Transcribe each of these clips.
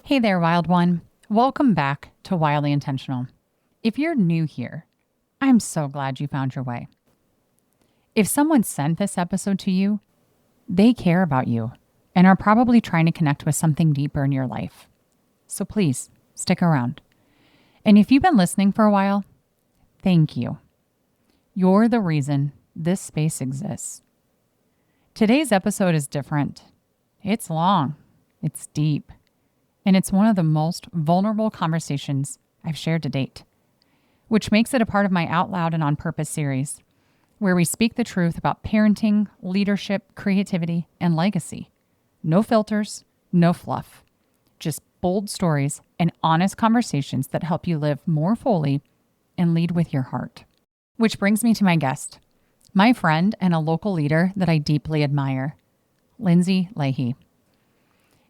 Hey there, Wild One. Welcome back to Wildly Intentional. If you're new here, I'm so glad you found your way. If someone sent this episode to you, they care about you and are probably trying to connect with something deeper in your life. So please stick around. And if you've been listening for a while, thank you. You're the reason this space exists. Today's episode is different. It's long, it's deep, and it's one of the most vulnerable conversations I've shared to date, which makes it a part of my Out Loud and On Purpose series, where we speak the truth about parenting, leadership, creativity, and legacy. No filters, no fluff, just bold stories and honest conversations that help you live more fully and lead with your heart. Which brings me to my guest, my friend and a local leader that I deeply admire, Lindsay Leahy.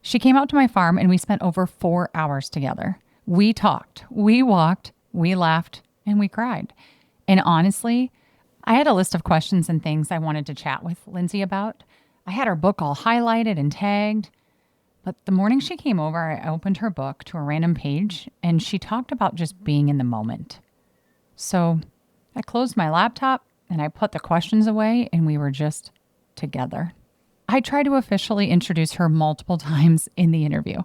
She came out to my farm and we spent over 4 hours together. We talked, we walked, we laughed, and we cried. And honestly, I had a list of questions and things I wanted to chat with Lindsay about. I had her book all highlighted and tagged. But the morning she came over, I opened her book to a random page and she talked about just being in the moment. So I closed my laptop and I put the questions away and we were just together. I tried to officially introduce her multiple times in the interview,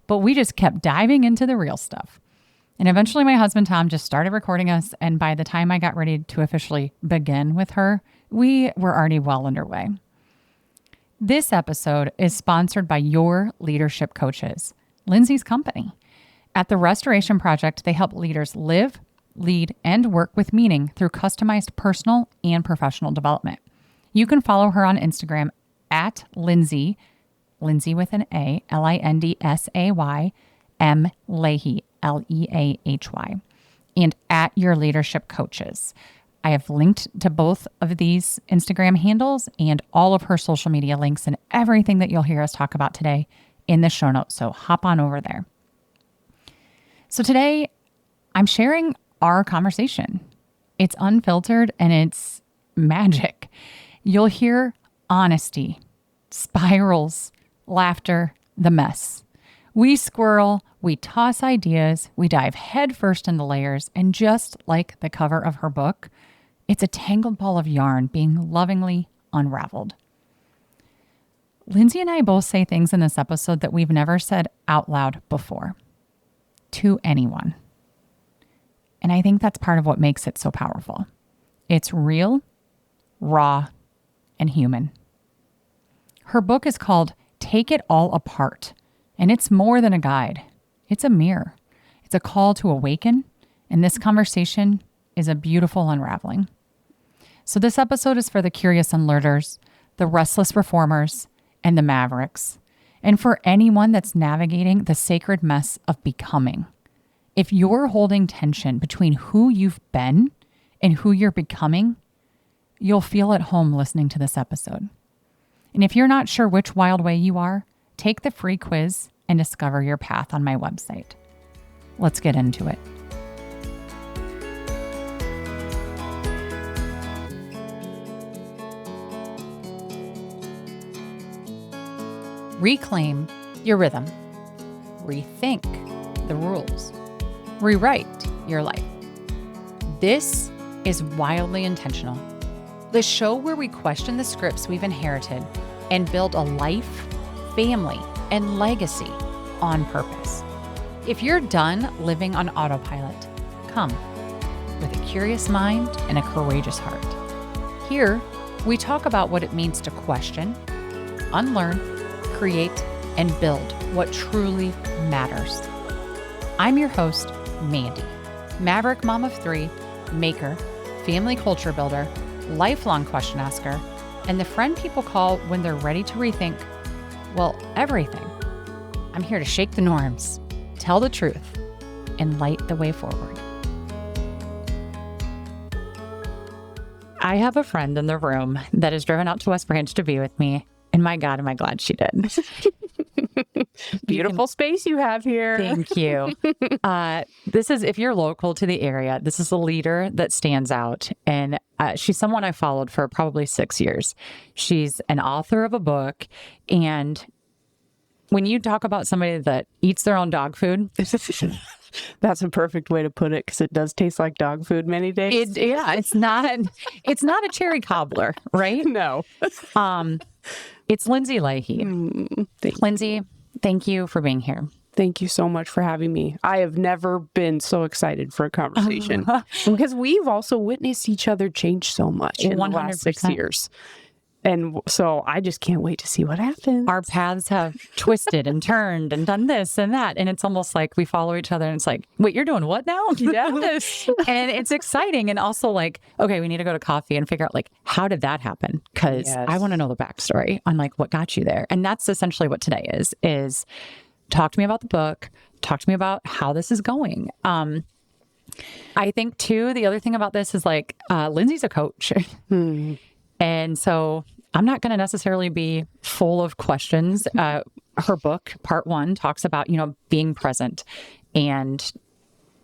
but we just kept diving into the real stuff. And eventually my husband, Tom, just started recording us. And by the time I got ready to officially begin with her, we were already well underway. This episode is sponsored by Your Leadership Coaches, Lindsay's company. At the Restoration Project, they help leaders live, lead, and work with meaning through customized personal and professional development. You can follow her on Instagram at Lindsay with an A, Lindsay, M. Leahy, Leahy, and at Your Leadership Coaches. I have linked to both of these Instagram handles and all of her social media links and everything that you'll hear us talk about today in the show notes. So hop on over there. So today I'm sharing our conversation. It's unfiltered and it's magic. You'll hear honesty, spirals, laughter, the mess. We squirrel, we toss ideas, we dive headfirst into layers, and just like the cover of her book, it's a tangled ball of yarn being lovingly unraveled. Lindsay and I both say things in this episode that we've never said out loud before to anyone. And I think that's part of what makes it so powerful. It's real, raw, and human. Her book is called Take It All Apart, and it's more than a guide. It's a mirror. It's a call to awaken, and this conversation is a beautiful unraveling. So this episode is for the curious unlearners, the restless reformers, and the mavericks, and for anyone that's navigating the sacred mess of becoming. If you're holding tension between who you've been and who you're becoming, you'll feel at home listening to this episode. And if you're not sure which wild way you are, take the free quiz and discover your path on my website. Let's get into it. Reclaim your rhythm. Rethink the rules. Rewrite your life. This is Wildly Intentional, the show where we question the scripts we've inherited and build a life, family, and legacy on purpose. If you're done living on autopilot, come with a curious mind and a courageous heart. Here, we talk about what it means to question, unlearn, create, and build what truly matters. I'm your host, Mandy, maverick mom of 3, maker, family culture builder, lifelong question asker, and the friend people call when they're ready to rethink, well, everything. I'm here to shake the norms, tell the truth, and light the way forward. I have a friend in the room that has driven out to West Branch to be with me, and my God, am I glad she did. Beautiful space you have here. Thank you. This is, if you're local to the area, this is a leader that stands out. And she's someone I followed for probably 6 years. She's an author of a book, and when you talk about somebody that eats their own dog food, That's a perfect way to put it, because it does taste like dog food many days. it's not a cherry cobbler, right? No. It's Lindsay Leahy. Lindsay, thank you for being here. Thank you so much for having me. I have never been so excited for a conversation because we've also witnessed each other change so much in the last 6 years. And so I just can't wait to see what happens. Our paths have twisted and turned and done this and that. And it's almost like we follow each other and it's like, wait, you're doing what now? Yes. And it's exciting. And also like, okay, we need to go to coffee and figure out like, how did that happen? Because I want to know the backstory on like what got you there. And that's essentially what today is talk to me about the book, talk to me about how this is going. I think too, the other thing about this is like, Lindsay's a coach. And so I'm not going to necessarily be full of questions. Her book, part 1, talks about, being present. And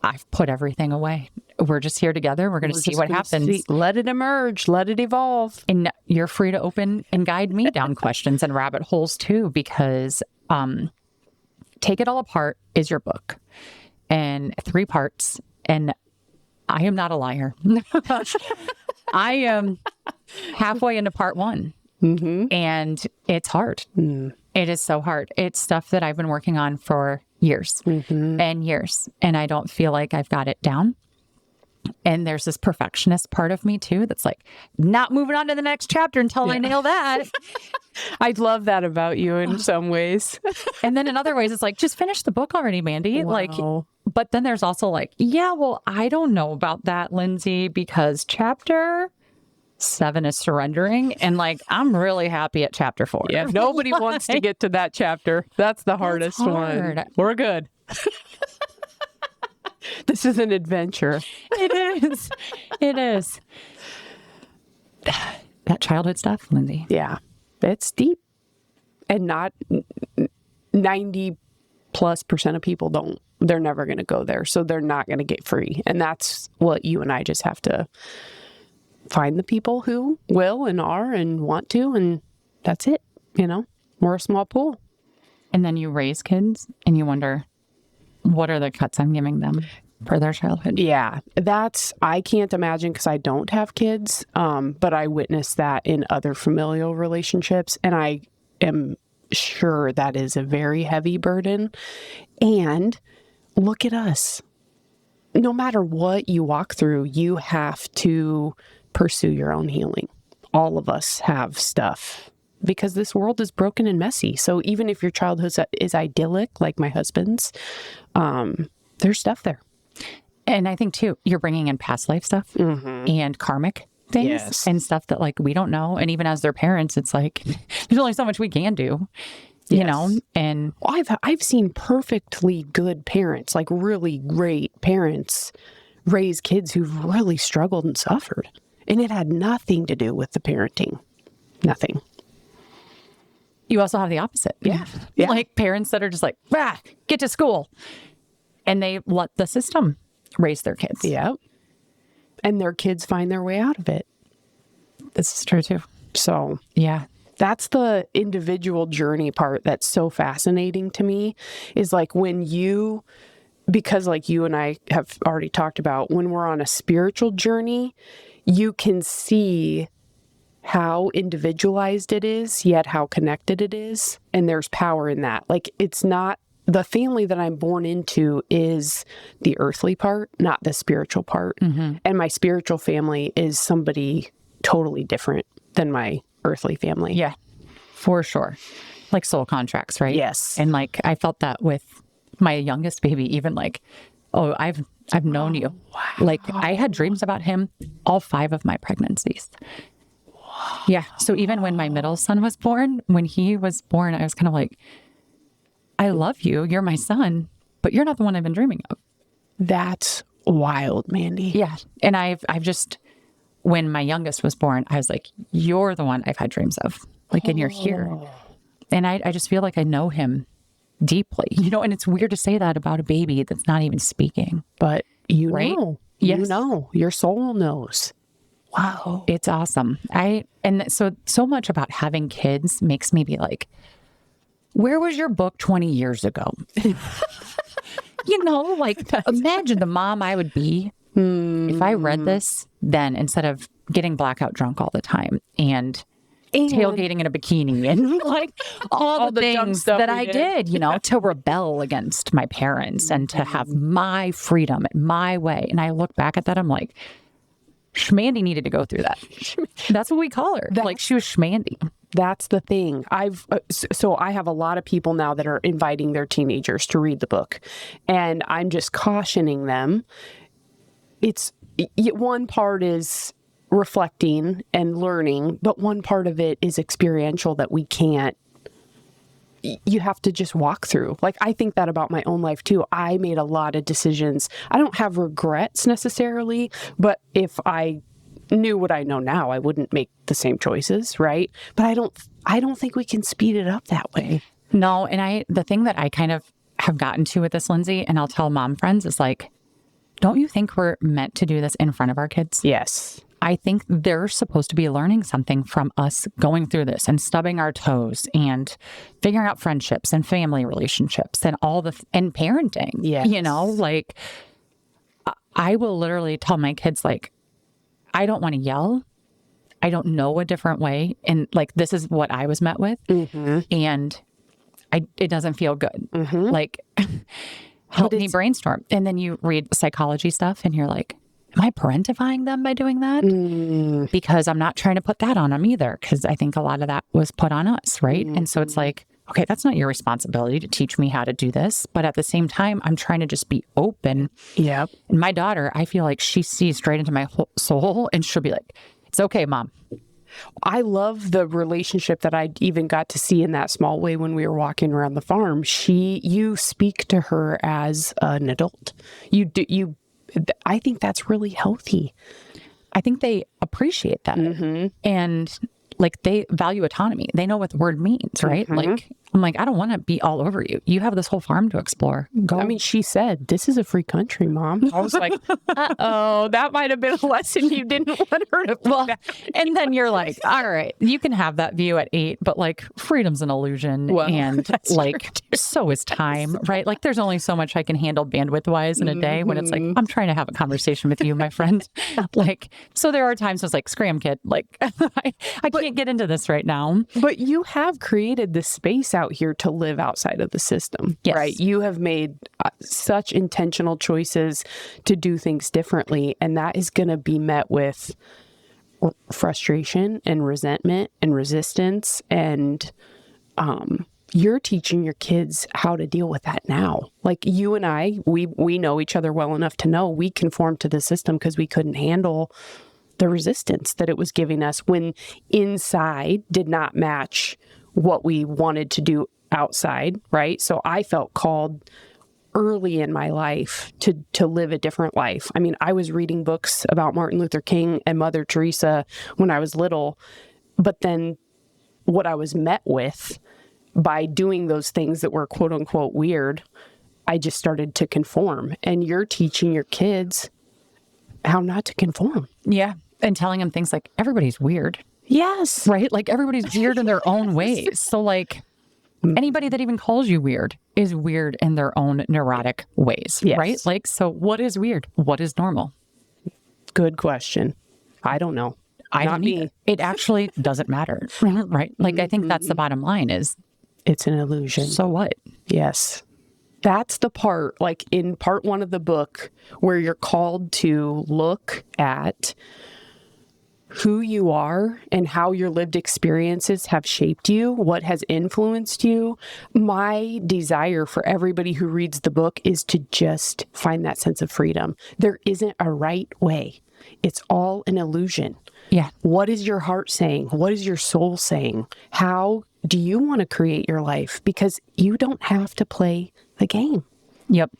I've put everything away. We're just here together. We're going to see what happens. Let it emerge. Let it evolve. And you're free to open and guide me down questions and rabbit holes too, because Take It All Apart is your book. And 3 parts. And I am not a liar. I am halfway into part 1, and it's hard. It is so hard. It's stuff that I've been working on for years and years, and I don't feel like I've got it down. And there's this perfectionist part of me too that's like, not moving on to the next chapter until I nail that. I love that about you in some ways. And then in other ways, it's like, just finish the book already, Mandy. Wow. Like, but then there's also like, yeah, well, I don't know about that, Lindsay, because chapter 7 is surrendering. And like, I'm really happy at chapter 4. Yeah, nobody wants to get to that chapter. That's the hardest one. We're good. This is an adventure. It is. It is. That childhood stuff, Lindsay. Yeah, it's deep. And not 90+% of people they're never going to go there. So they're not going to get free. And that's what you and I just have to find the people who will and are and want to. And that's it. We're a small pool. And then you raise kids and you wonder, what are the cuts I'm giving them for their childhood? Yeah, I can't imagine because I don't have kids, but I witnessed that in other familial relationships. And I am sure that is a very heavy burden. And look at us. No matter what you walk through, you have to pursue your own healing. All of us have stuff because this world is broken and messy. So even if your childhood is idyllic, like my husband's, there's stuff there. And I think too, you're bringing in past life stuff and karmic things and stuff that like we don't know. And even as their parents, it's like, there's only so much we can do, you know? And I've seen perfectly good parents, like really great parents, raise kids who've really struggled and suffered. And it had nothing to do with the parenting. Nothing. You also have the opposite. Yeah. Like parents that are just like, get to school. And they let the system raise their kids. Yeah. And their kids find their way out of it. This is true too. So, yeah. That's the individual journey part that's so fascinating to me, is like because like you and I have already talked about, when we're on a spiritual journey, you can see how individualized it is, yet how connected it is. And there's power in that. Like, it's not the family that I'm born into is the earthly part, not the spiritual part. And my spiritual family is somebody totally different than my earthly family. Yeah, for sure. Like soul contracts, right? Yes. And like, I felt that with my youngest baby, even like, oh, I've known you. Wow. Like I had dreams about him all 5 of my pregnancies. Wow. Yeah. So even when my middle son was born, when he was born, I was kind of like, I love you. You're my son, but you're not the one I've been dreaming of. That's wild, Mandy. Yeah. And I've just, when my youngest was born, I was like, you're the one I've had dreams of. Like, and you're here. And I just feel like I know him deeply, and it's weird to say that about a baby that's not even speaking. But you right? know, yes. You know, your soul knows. Wow. It's awesome. And so much about having kids makes me be like, where was your book 20 years ago? Like imagine the mom I would be if I read this then, instead of getting blackout drunk all the time and tailgating in a bikini and like all the things that I did, to rebel against my parents and to have my freedom, my way. And I look back at that, I'm like, Schmandy needed to go through that. That's what we call her. Like she was Schmandy. That's the thing. So I have a lot of people now that are inviting their teenagers to read the book, and I'm just cautioning them. It's one part is reflecting and learning, but one part of it is experiential that we can't. You have to just walk through. Like, I think that about my own life too. I made a lot of decisions. I don't have regrets necessarily, but if I knew what I know now, I wouldn't make the same choices, right? But I don't think we can speed it up that way. No, and the thing that I kind of have gotten to with this, Lindsay, and I'll tell mom friends, is like, don't you think we're meant to do this in front of our kids? Yes. I think they're supposed to be learning something from us going through this and stubbing our toes and figuring out friendships and family relationships and and parenting. Yes. Like I will literally tell my kids, like, I don't want to yell. I don't know a different way. And like, this is what I was met with. Mm-hmm. And it doesn't feel good. Mm-hmm. Like, help me brainstorm. And then you read psychology stuff and you're like, am I parentifying them by doing that? Because I'm not trying to put that on them either. Because I think a lot of that was put on us, right? And so it's like, okay, that's not your responsibility to teach me how to do this. But at the same time, I'm trying to just be open. Yep. And my daughter, I feel like she sees straight into my whole soul and she'll be like, it's okay, Mom. I love the relationship that I even got to see in that small way when we were walking around the farm. You speak to her as an adult. I think that's really healthy. I think they appreciate that. Mm-hmm. And like they value autonomy. They know what the word means, right? Mm-hmm. Like, I'm like, I don't want to be all over you. You have this whole farm to explore. Go. I mean, she said, this is a free country, Mom. I was like, uh-oh, that might have been a lesson you didn't want her to well, and then you're like, all right, you can have that view at 8, but like freedom's an illusion. Well, and like, so is time, right? Like there's only so much I can handle bandwidth wise in a day when it's like, I'm trying to have a conversation with you, my friend. Like, so there are times it's like, scram kid, like I can't get into this right now. But you have created this space out here to live outside of the system, yes. Right? You have made such intentional choices to do things differently, and that is going to be met with frustration and resentment and resistance, and you're teaching your kids how to deal with that now. Like you and I, we know each other well enough to know we conformed to the system because we couldn't handle the resistance that it was giving us when inside did not match what we wanted to do outside, right? So I felt called early in my life to live a different life. I mean, I was reading books about Martin Luther King and Mother Teresa when I was little, but then what I was met with by doing those things that were quote unquote weird, I just started to conform. And you're teaching your kids how not to conform. Yeah. And telling them things like, everybody's weird. Yes. Right? Like everybody's weird in their own ways. So like anybody that even calls you weird is weird in their own neurotic ways. Yes. Right? Like, so what is weird? What is normal? Good question. I don't know. I don't either. It actually doesn't matter. Right? Like, I think that's the bottom line is it's an illusion. So what? Yes. That's the part, like in part 1 of the book, where you're called to look at who you are and how your lived experiences have shaped you, what has influenced you. My desire for everybody who reads the book is to just find that sense of freedom. There isn't a right way. It's all an illusion. Yeah. What is your heart saying? What is your soul saying? How do you want to create your life? Because you don't have to play the game. Yep.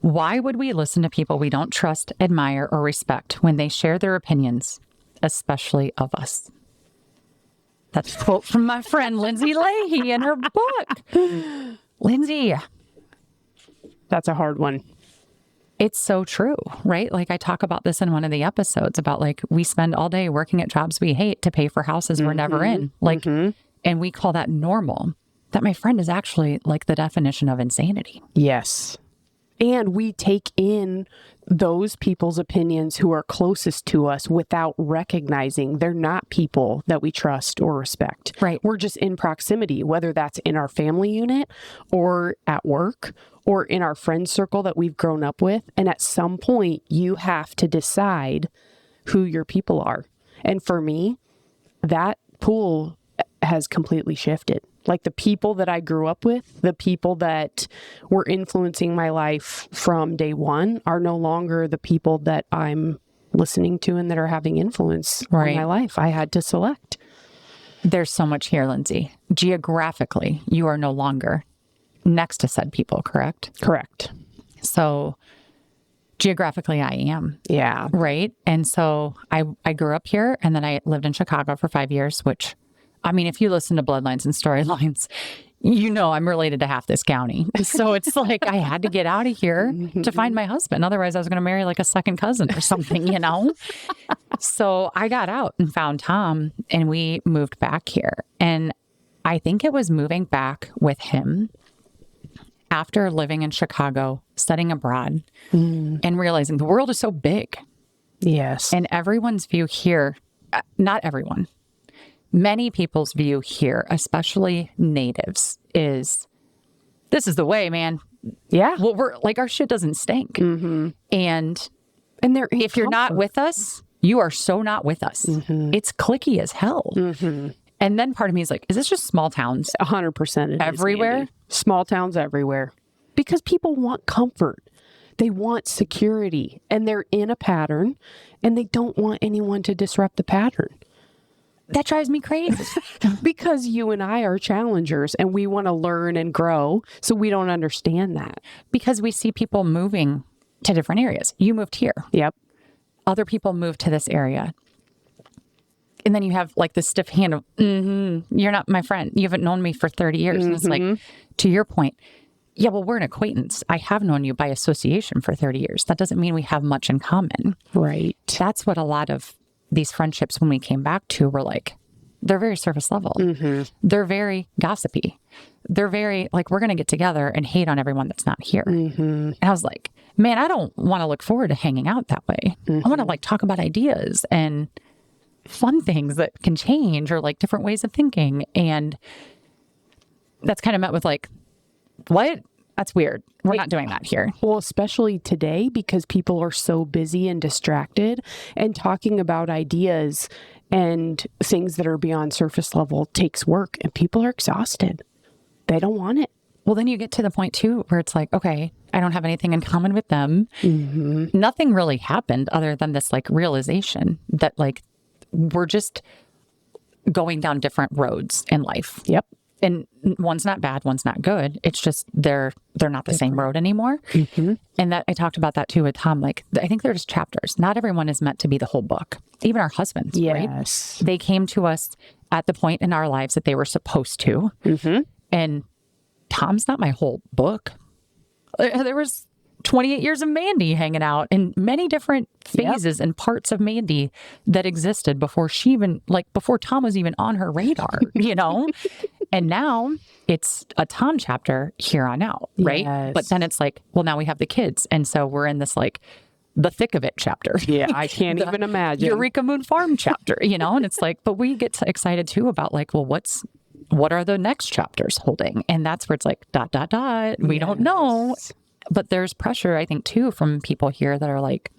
Why would we listen to people we don't trust, admire, or respect when they share their opinions, especially of us? That's a quote from my friend Lindsay Leahy in her book. Lindsay. That's a hard one. It's so true, right? Like I talk about this in one of the episodes about like we spend all day working at jobs we hate to pay for houses we're never in. Like, and we call that normal. that my friend is actually like the definition of insanity. Yes. And we take in those people's opinions who are closest to us without recognizing they're not people that we trust or respect. Right. We're just in proximity, whether that's in our family unit or at work or in our friend circle that we've grown up with. And at some point, you have to decide who your people are. And for me, that pool has completely shifted. Like the people that I grew up with, the people that were influencing my life from day one are no longer the people that I'm listening to and that are having influence on my life. I had to select. There's so much here, Lindsay. Geographically, you are no longer next to said people, correct? Correct. So geographically, I am. Yeah. Right. And so I grew up here and then I lived in Chicago for 5 years, which, I mean, if you listen to Bloodlines and Storylines, you know I'm related to half this county. So it's like I had to get out of here to find my husband. Otherwise, I was going to marry like a second cousin or something, you know? So I got out and found Tom and we moved back here. And I think it was moving back with him after living in Chicago, studying abroad, and realizing the world is so big. Yes. And everyone's view here, not everyone, many people's view here, especially natives, is this is the way, man. Yeah. Well, we're like, our shit doesn't stink. And if you're not with us, you are so not with us. It's cliquey as hell. And then part of me is like, is this just small towns? 100% everywhere? Small towns everywhere. Because people want comfort. They want security. And they're in a pattern. And they don't want anyone to disrupt the pattern. That drives me crazy. Because you and I are challengers. And we want to learn and grow. So we don't understand that. Because we see people moving to different areas. You moved here. Yep. Other people moved to this area. And then you have like this stiff hand of, you're not my friend. You haven't known me for 30 years. And it's like, to your point, yeah, well, we're an acquaintance. I have known you by association for 30 years. That doesn't mean we have much in common. Right. That's what a lot of these friendships, when we came back to, were like, they're very surface level. They're very gossipy. They're very like, we're going to get together and hate on everyone that's not here. And I was like, man, I don't want to look forward to hanging out that way. I want to like talk about ideas and fun things that can change or like different ways of thinking. And that's kind of met with like, what? That's weird. We're not doing that here. Well, especially today because people are so busy and distracted, and talking about ideas and things that are beyond surface level takes work, and people are exhausted. They don't want it. Well, then you get to the point too where it's like, okay, I don't have anything in common with them. Nothing really happened other than this like realization that like we're just going down different roads in life. Yep. And one's not bad, one's not good. It's just they're not the same road anymore. And that I talked about that too with Tom. Like, I think there's chapters. Not everyone is meant to be the whole book. Even our husbands, right? They came to us at the point in our lives that they were supposed to. And Tom's not my whole book. There was 28 years of Mandy hanging out in many different phases and parts of Mandy that existed before she even, like before Tom was even on her radar, you know? And now it's a Tom chapter here on out, right? But then it's like, well, now we have the kids. And so we're in this like the thick of it chapter. Yeah, I can't even imagine. Eureka Moon Farm chapter, you know? And it's like, but we get excited too about like, well, what are the next chapters holding? And that's where it's like, ... We don't know. But there's pressure, I think, too, from people here that are like,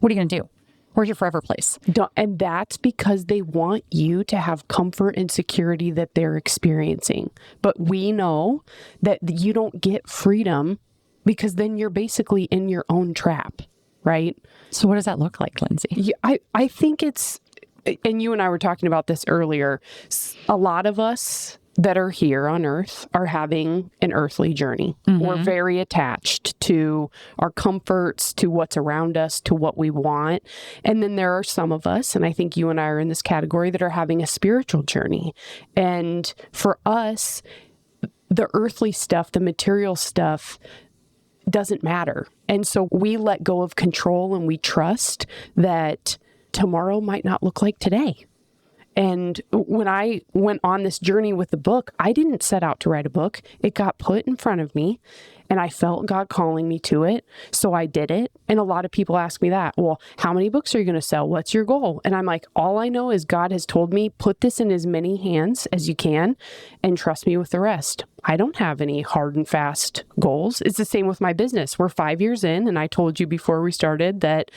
what are you going to do? Where's your forever place? And that's because they want you to have comfort and security that they're experiencing. But we know that you don't get freedom because then you're basically in your own trap, right? So what does that look like, Lindsay? Yeah, I think it's, and you and I were talking about this earlier, a lot of us that are here on earth are having an earthly journey. We're very attached to our comforts, to what's around us, to what we want. And then there are some of us, and I think you and I are in this category, that are having a spiritual journey. And for us, the earthly stuff, the material stuff doesn't matter. And so we let go of control and we trust that tomorrow might not look like today. And when I went on this journey with the book, I didn't set out to write a book. It got put in front of me and I felt God calling me to it. So I did it. And a lot of people ask me that, well, how many books are you going to sell? What's your goal? And I'm like, all I know is God has told me, put this in as many hands as you can and trust me with the rest. I don't have any hard and fast goals. It's the same with my business. We're 5 years in, and I told you before we started that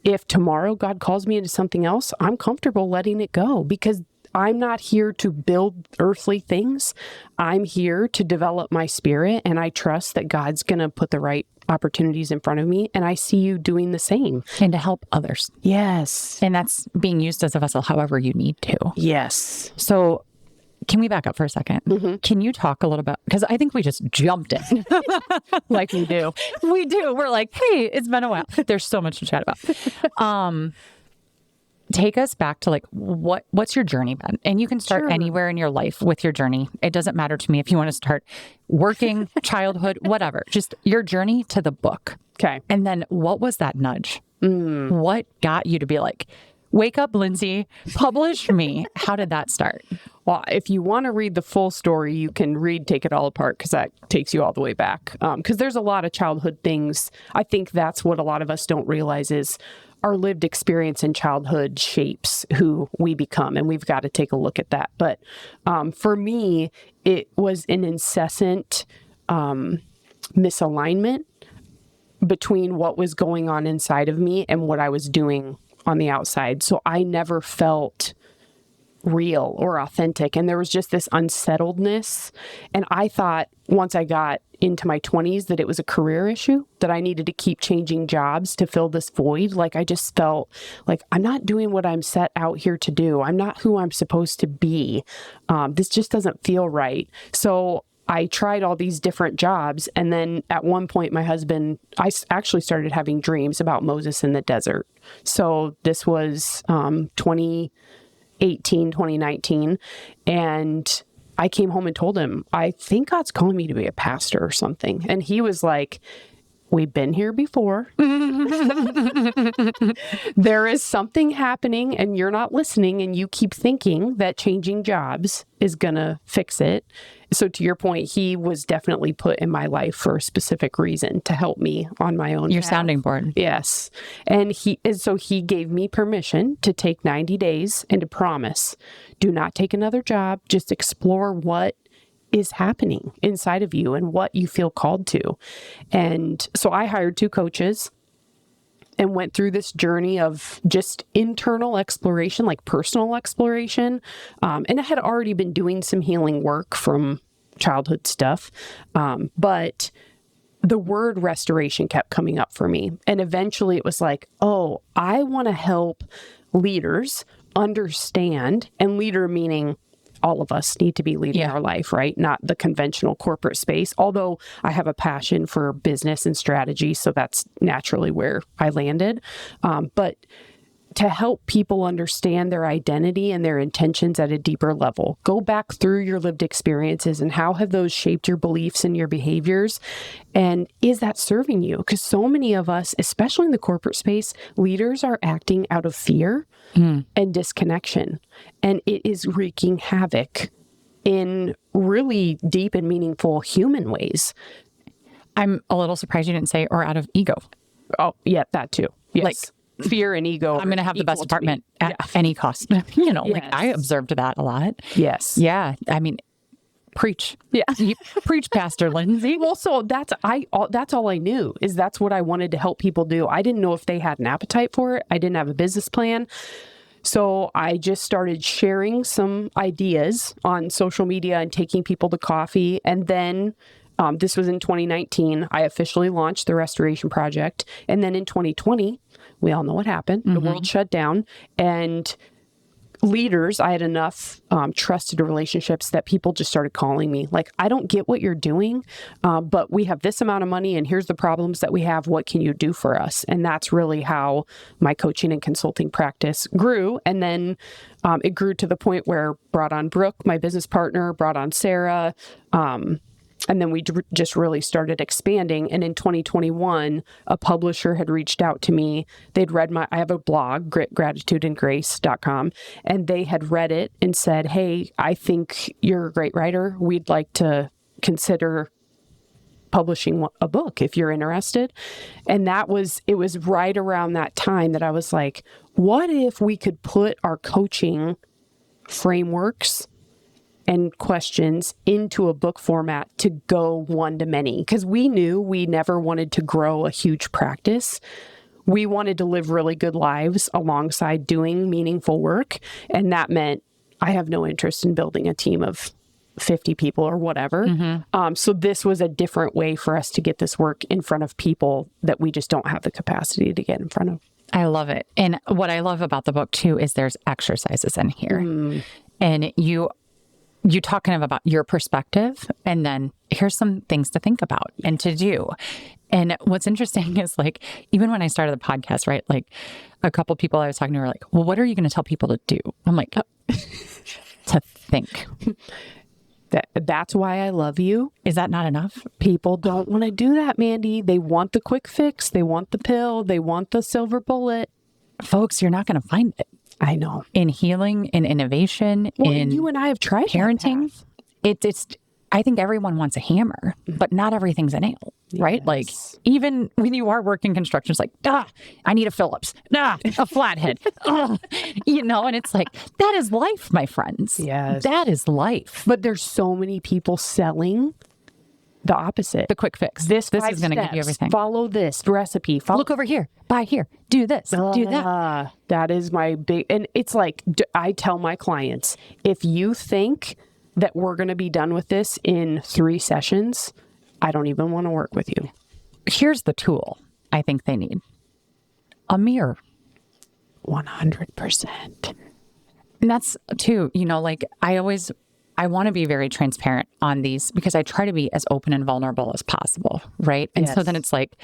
if tomorrow God calls me into something else, I'm comfortable letting it go because I'm not here to build earthly things. I'm here to develop my spirit, and I trust that God's going to put the right opportunities in front of me, and I see you doing the same. And to help others. Yes. And that's being used as a vessel however you need to. Yes. So can we back up for a second? Mm-hmm. Can you talk a little bit? Because I think we just jumped in. Like we do. We do. We're like, hey, it's been a while. There's so much to chat about. Take us back to like, what's your journey been? And you can start anywhere in your life with your journey. It doesn't matter to me if you want to start working, childhood, whatever. Just your journey to the book. Okay. And then what was that nudge? What got you to be like, wake up, Lindsay, publish me? How did that start? Well, if you want to read the full story, you can read Take It All Apart because that takes you all the way back. Because there's a lot of childhood things. I think that's what a lot of us don't realize is our lived experience in childhood shapes who we become. And we've got to take a look at that. But for me, it was an incessant misalignment between what was going on inside of me and what I was doing on the outside. So I never felt real or authentic. And there was just this unsettledness. And I thought once I got into my 20s that it was a career issue, that I needed to keep changing jobs to fill this void. Like I just felt like I'm not doing what I'm set out here to do. I'm not who I'm supposed to be. This just doesn't feel right. So I tried all these different jobs. And then at one point, my husband, I actually started having dreams about Moses in the desert. So this was 2018, 2019. And I came home and told him, I think God's calling me to be a pastor or something. And he was like, we've been here before. There is something happening and you're not listening and you keep thinking that changing jobs is going to fix it. So to your point, he was definitely put in my life for a specific reason to help me on my own Your path. sounding board. Yes. And he gave me permission to take 90 days and to promise, do not take another job. Just explore what is happening inside of you and what you feel called to. And so I hired 2 coaches and went through this journey of just internal exploration, like personal exploration. And I had already been doing some healing work from childhood stuff. But the word restoration kept coming up for me. And eventually it was like, oh, I want to help leaders understand, and leader meaning all of us need to be leading our life, right? Not the conventional corporate space. Although I have a passion for business and strategy, so that's naturally where I landed. But to help people understand their identity and their intentions at a deeper level. Go back through your lived experiences and how have those shaped your beliefs and your behaviors? And is that serving you? Because so many of us, especially in the corporate space, leaders are acting out of fear and disconnection. And it is wreaking havoc in really deep and meaningful human ways. I'm a little surprised you didn't say, or out of ego. Oh, yeah, that too. Yes. Like, fear and ego. I'm going to have the best apartment at any cost. Like I observed that a lot. Yes. Yeah. I mean, preach. Yeah. Preach, Pastor Lindsay. Well, so that's all I knew is that's what I wanted to help people do. I didn't know if they had an appetite for it. I didn't have a business plan. So I just started sharing some ideas on social media and taking people to coffee. And then this was in 2019. I officially launched the Restoration Project. And then in 2020, we all know what happened. The world shut down. And leaders, I had enough trusted relationships that people just started calling me. Like, I don't get what you're doing, but we have this amount of money and here's the problems that we have. What can you do for us? And that's really how my coaching and consulting practice grew. And then it grew to the point where brought on Brooke, my business partner, brought on Sarah, And then we just really started expanding. And in 2021, a publisher had reached out to me. They'd read I have a blog, gratitudeandgrace.com, and they had read it and said, hey, I think you're a great writer. We'd like to consider publishing a book if you're interested. And it was right around that time that I was like, what if we could put our coaching frameworks and questions into a book format to go one to many? Because we knew we never wanted to grow a huge practice. We wanted to live really good lives alongside doing meaningful work. And that meant I have no interest in building a team of 50 people or whatever. So this was a different way for us to get this work in front of people that we just don't have the capacity to get in front of. I love it. And what I love about the book too is there's exercises in here. And you talk kind of about your perspective, and then here's some things to think about and to do. And what's interesting is like, even when I started the podcast, right? Like a couple people I was talking to were like, well, what are you going to tell people to do? I'm like, to think. That's why I love you. Is that not enough? People don't want to do that, Mandy. They want the quick fix. They want the pill. They want the silver bullet. Folks, you're not going to find it. I know. In healing, in innovation, in you and I have tried parenting. It's. I think everyone wants a hammer, but not everything's a nail, right? Yes. Like even when you are working construction, it's like, I need a Phillips, a flathead, and it's like, that is life, my friends. Yes. That is life. But there's so many people selling the opposite. The quick fix. This is going to give you everything. Follow this recipe. Look over here. Buy here. Do this. Do that. That is my big, and it's like, I tell my clients, if you think that we're going to be done with this in 3 sessions, I don't even want to work with you. Here's the tool I think they need. A mirror. 100%. And that's too, like I want to be very transparent on these because I try to be as open and vulnerable as possible. Right. And so then it's like,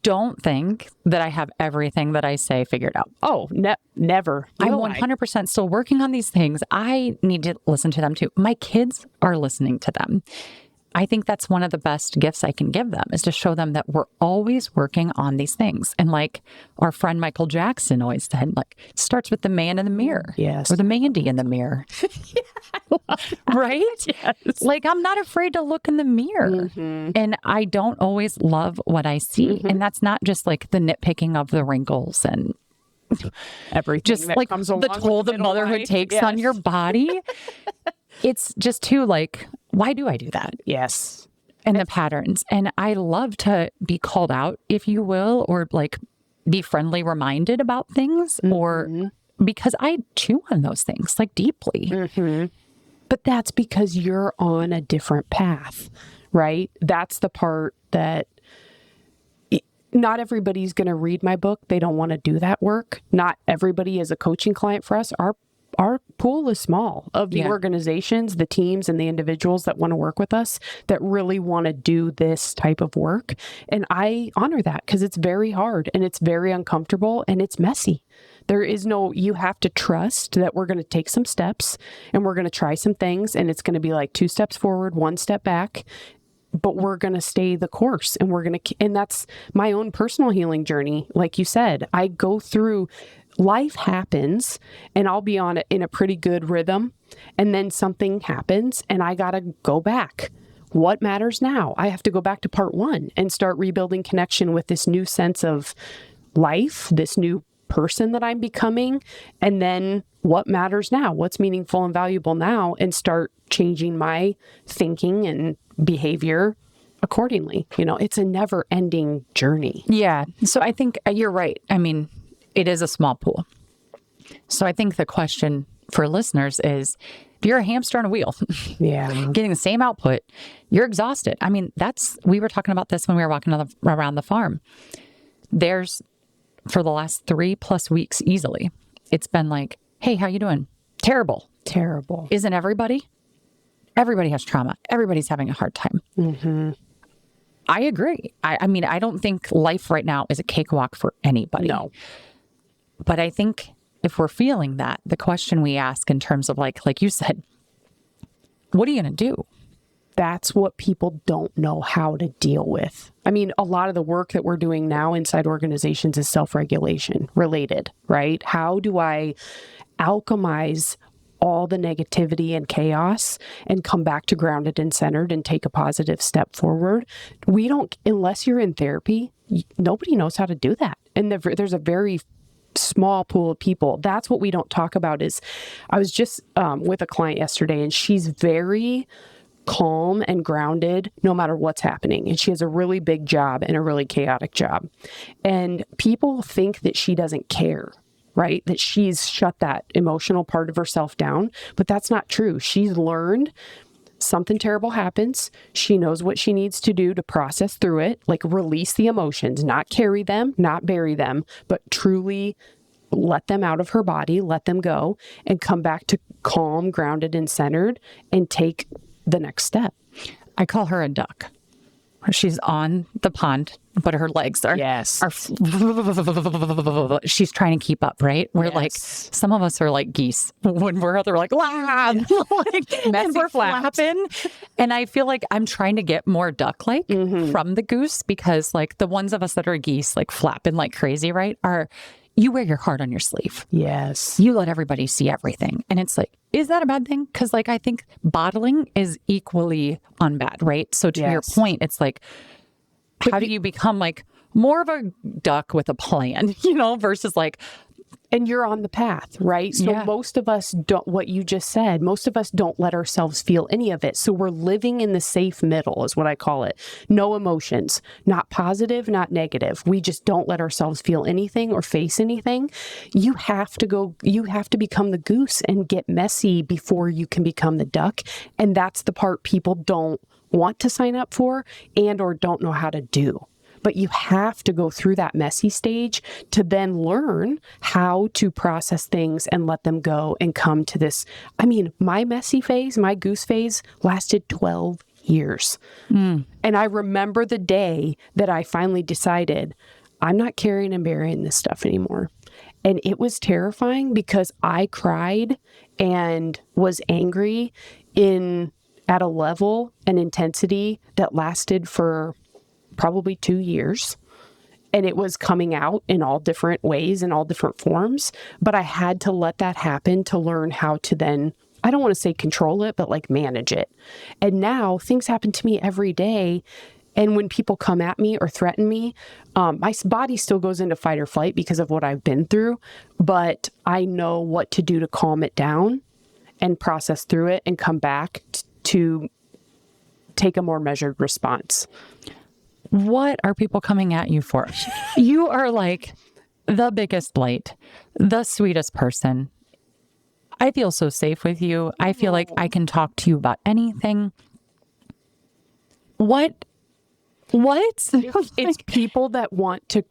don't think that I have everything that I say figured out. Oh, never. I'm 100% still working on these things. I need to listen to them too. My kids are listening to them. I think that's one of the best gifts I can give them is to show them that we're always working on these things. And like our friend Michael Jackson always said, like, it starts with the man in the mirror. Yes. Or the Mandy in the mirror. Right? Yes. Like, I'm not afraid to look in the mirror. And I don't always love what I see. And that's not just like the nitpicking of the wrinkles and everything just that like comes the toll that motherhood takes on your body. It's just too like, why do I do that? Yes. And the patterns. And I love to be called out, if you will, or like be friendly reminded about things or because I chew on those things like deeply. But that's because you're on a different path, right? That's the part that not everybody's going to read my book. They don't want to do that work. Not everybody is a coaching client for us. Our pool is small of the organizations, the teams, and the individuals that want to work with us that really want to do this type of work. And I honor that because it's very hard and it's very uncomfortable and it's messy. You have to trust that we're going to take some steps and we're going to try some things and it's going to be like 2 steps forward, 1 step back. But we're going to stay the course and that's my own personal healing journey. Like you said, I go through, life happens and I'll be on it in a pretty good rhythm. And then something happens and I got to go back. What matters now? I have to go back to part 1 and start rebuilding connection with this new sense of life, this new person that I'm becoming. And then what matters now? What's meaningful and valuable now? And start changing my thinking and behavior accordingly. It's a never ending journey. Yeah. So I think you're right. I mean, it is a small pool. So I think the question for listeners is, if you're a hamster on a wheel, getting the same output, you're exhausted. I mean, we were talking about this when we were walking around the farm. For the last 3+ weeks easily, it's been like, hey, how you doing? Terrible. Isn't everybody? Everybody has trauma. Everybody's having a hard time. I agree. I mean, I don't think life right now is a cakewalk for anybody. No. But I think if we're feeling that, the question we ask in terms of like you said, what are you going to do? that's what people don't know how to deal with. I mean, a lot of the work that we're doing now inside organizations is self-regulation related, right? How do I alchemize all the negativity and chaos and come back to grounded and centered and take a positive step forward? We don't, unless you're in therapy, nobody knows how to do that. And there's a very small pool of people. That's what we don't talk about. Is I was just with a client yesterday, and she's very calm and grounded no matter what's happening. And she has a really big job and a really chaotic job. And people think that she doesn't care, right? That she's shut that emotional part of herself down, but that's not true. She's learned something terrible happens. She knows what she needs to do to process through it, like release the emotions, not carry them, not bury them, but truly let them out of her body, let them go, and come back to calm, grounded, and centered, and take the next step. I call her a duck. She's on the pond, but her legs are, Yes. she's trying to keep up, right? We're Yes. like, some of us are like geese when we're other like, "Wah!" like and we're flapping. And I feel like I'm trying to get more duck-like from the goose, because like the ones of us that are geese, like flapping like crazy, right? You wear your heart on your sleeve. Yes. You let everybody see everything. And it's like, is that a bad thing? Because like, I think bottling is equally unbad, right? So to your point, it's like, how do you become like more of a duck with a plan, versus like, and you're on the path, right? So most of us don't, what you just said, most of us don't let ourselves feel any of it. So we're living in the safe middle is what I call it. No emotions, not positive, not negative. We just don't let ourselves feel anything or face anything. You have to become the goose and get messy before you can become the duck. And that's the part people don't want to sign up for and or don't know how to do. But you have to go through that messy stage to then learn how to process things and let them go and come to this. I mean, my messy phase, my goose phase lasted 12 years. And I remember the day that I finally decided I'm not carrying and burying this stuff anymore. And it was terrifying because I cried and was angry at a level and intensity that lasted for probably 2 years. And it was coming out in all different ways and all different forms. But I had to let that happen to learn how to then, I don't want to say control it, but like manage it. And now things happen to me every day. And when people come at me or threaten me, my body still goes into fight or flight because of what I've been through. But I know what to do to calm it down and process through it and come back to take a more measured response. What are people coming at you for? You are like the biggest light, the sweetest person. I feel so safe with you. I feel like I can talk to you about anything. What? It's people that want to.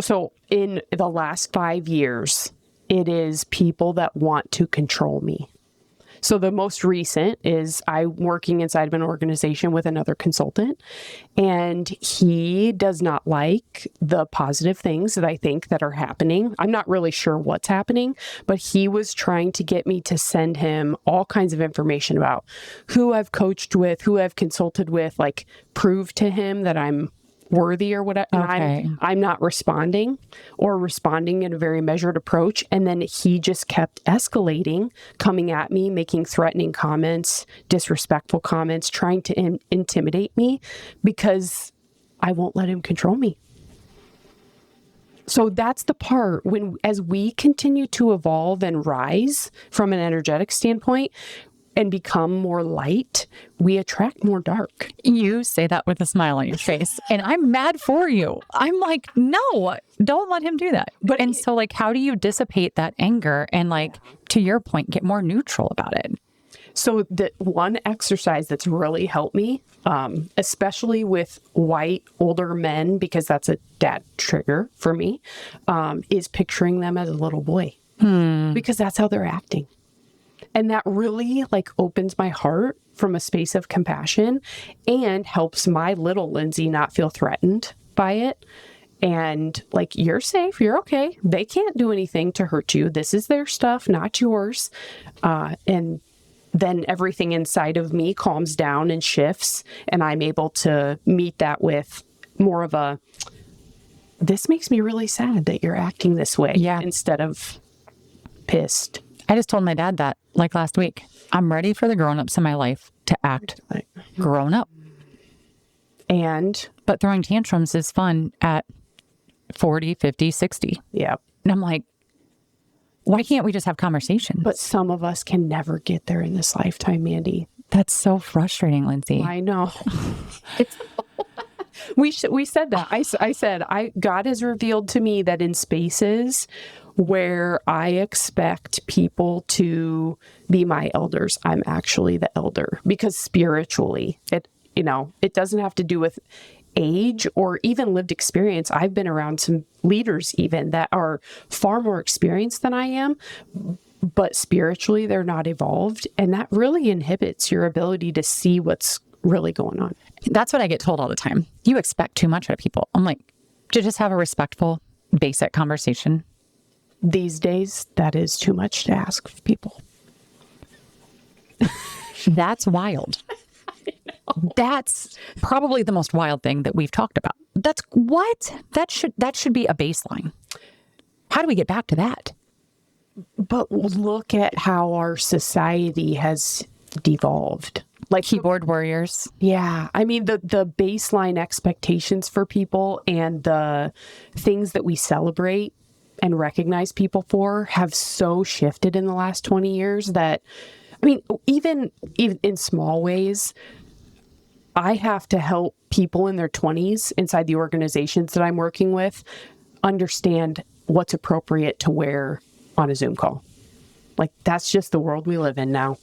So in the last 5 years, it is people that want to control me. So the most recent is I'm working inside of an organization with another consultant, and he does not like the positive things that I think that are happening. I'm not really sure what's happening, but he was trying to get me to send him all kinds of information about who I've coached with, who I've consulted with, like prove to him that I'm worthy or whatever. Okay. I'm not responding or responding in a very measured approach. And then he just kept escalating, coming at me, making threatening comments, disrespectful comments, trying to intimidate me because I won't let him control me. So that's the part as we continue to evolve and rise from an energetic standpoint and become more light, we attract more dark. You say that with a smile on your face, and I'm mad for you. I'm like, no, don't let him do that. And so like, how do you dissipate that anger and like, to your point, get more neutral about it? So the one exercise that's really helped me, especially with white older men, because that's a dad trigger for me, is picturing them as a little boy, because that's how they're acting. And that really like opens my heart from a space of compassion and helps my little Lindsay not feel threatened by it. And like, you're safe, you're okay. They can't do anything to hurt you. This is their stuff, not yours. And then everything inside of me calms down and shifts, and I'm able to meet that with more of a, this makes me really sad that you're acting this way, instead of pissed. I just told my dad that like last week. I'm ready for the grown-ups in my life to act grown up. But throwing tantrums is fun at 40, 50, 60. Yeah. And I'm like, why can't we just have conversations? But some of us can never get there in this lifetime, Mandy. That's so frustrating, Lindsay. I know. We said that. I said, God has revealed to me that in spaces where I expect people to be my elders, I'm actually the elder, because spiritually, it doesn't have to do with age or even lived experience. I've been around some leaders even that are far more experienced than I am, but spiritually they're not evolved. And that really inhibits your ability to see what's really going on. That's what I get told all the time. You expect too much out of people. I'm like, to just have a respectful, basic conversation. These days, that is too much to ask of people. That's wild. That's probably the most wild thing that we've talked about. That's what? That should be a baseline. How do we get back to that? But look at how our society has devolved. Like keyboard warriors. Yeah. I mean, the baseline expectations for people and the things that we celebrate and recognize people for have so shifted in the last 20 years that, I mean, even in small ways, I have to help people in their 20s inside the organizations that I'm working with understand what's appropriate to wear on a Zoom call. Like, that's just the world we live in now.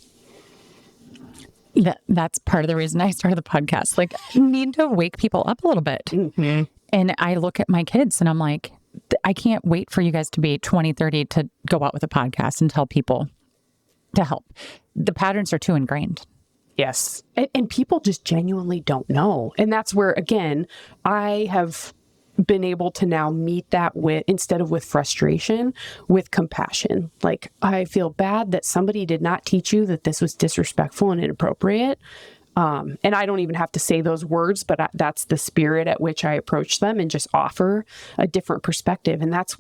That's part of the reason I started the podcast. Like, I need to wake people up a little bit. Mm-hmm. And I look at my kids and I'm like, I can't wait for you guys to be 20, 30 to go out with a podcast and tell people to help. The patterns are too ingrained. Yes. And people just genuinely don't know. And that's where, again, I have been able to now meet that with, instead of with frustration, with compassion. Like, I feel bad that somebody did not teach you that this was disrespectful and inappropriate. And I don't even have to say those words, but that's the spirit at which I approach them and just offer a different perspective. And that's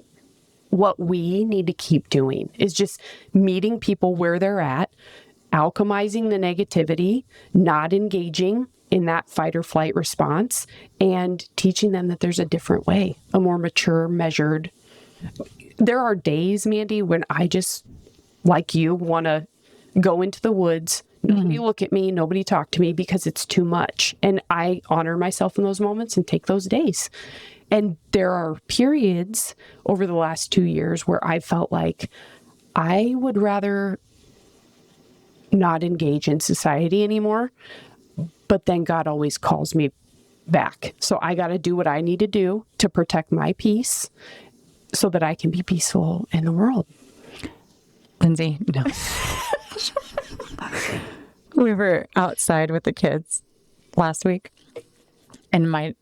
what we need to keep doing, is just meeting people where they're at, alchemizing the negativity, not engaging in that fight or flight response, and teaching them that there's a different way, a more mature, measured. There are days, Mandy, when I just, like you, want to go into the woods. Nobody look at me, nobody talk to me, because it's too much. And I honor myself in those moments and take those days. And there are periods over the last 2 years where I felt like I would rather not engage in society anymore. But then God always calls me back. So I got to do what I need to do to protect my peace so that I can be peaceful in the world. Lindsay, no. We were outside with the kids last week, and my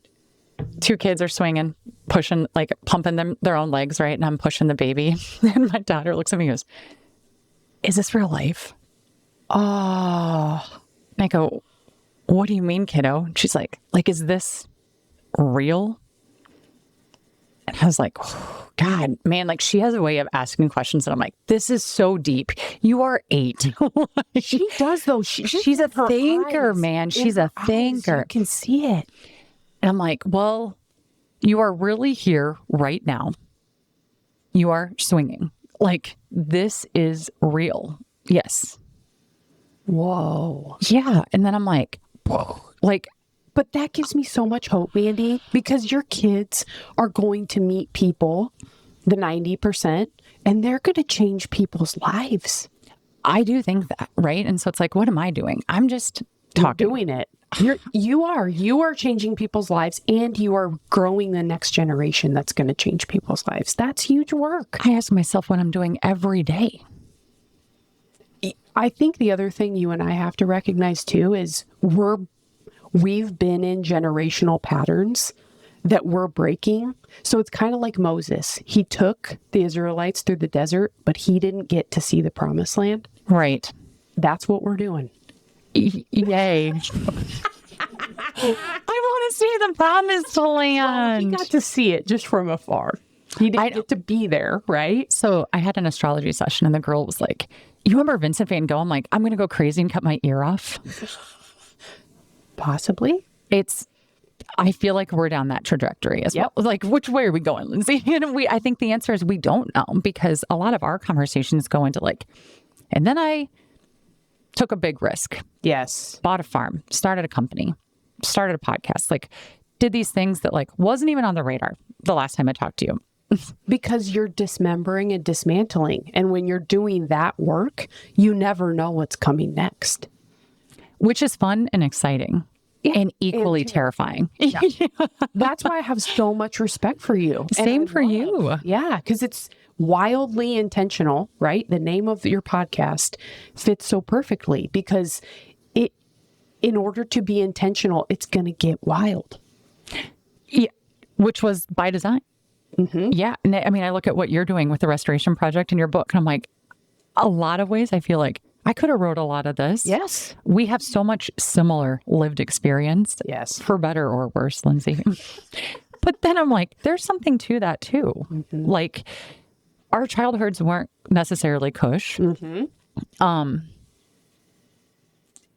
2 kids are swinging, pushing, like pumping their own legs, right? And I'm pushing the baby. And my daughter looks at me and goes, "Is this real life?" Oh, and I go, "What do you mean, kiddo?" And she's like, "Is this real?" And I was like, oh, God, man, like, she has a way of asking questions that I'm like, this is so deep. You are 8. She does, though. She's a thinker, man. She's a thinker. You can see it. And I'm like, well, you are really here right now. You are swinging. Like, this is real. Yes. Whoa. Yeah. And then I'm like, whoa. Like, but that gives me so much hope, Mandy, because your kids are going to meet people, the 90%, and they're going to change people's lives. I do think that, right? And so it's like, what am I doing? I'm just talking. You're doing it. You are changing people's lives, and you are growing the next generation that's going to change people's lives. That's huge work. I ask myself what I'm doing every day. I think the other thing you and I have to recognize too is we've been in generational patterns that we're breaking. So it's kind of like Moses. He took the Israelites through the desert, but he didn't get to see the promised land. Right. that's what we're doing. Yay. I want to see the promised land. Well, he got to see it just from afar. He didn't get to be there, right? So I had an astrology session and the girl was like, you remember Vincent Van Gogh? I'm like, I'm going to go crazy and cut my ear off. Possibly. I feel like we're down that trajectory as well. Like, which way are we going, Lindsay? And I think the answer is we don't know, because a lot of our conversations go into like, and then I took a big risk. Yes. Bought a farm, started a company, started a podcast, like did these things that like wasn't even on the radar the last time I talked to you. Because you're dismembering and dismantling. And when you're doing that work, you never know what's coming next. Which is fun and exciting and equally terrifying. Yeah. That's why I have so much respect for you. Same for you. Yeah, because it's wildly intentional, right? The name of your podcast fits so perfectly because in order to be intentional, it's going to get wild. Yeah, which was by design. Mm-hmm. Yeah. And I mean, I look at what you're doing with the restoration project in your book, and I'm like, a lot of ways I feel like I could have wrote a lot of this. Yes. We have so much similar lived experience. Yes. For better or worse, Lindsay. But then I'm like, there's something to that too. Mm-hmm. Like our childhoods weren't necessarily cush. Mm-hmm.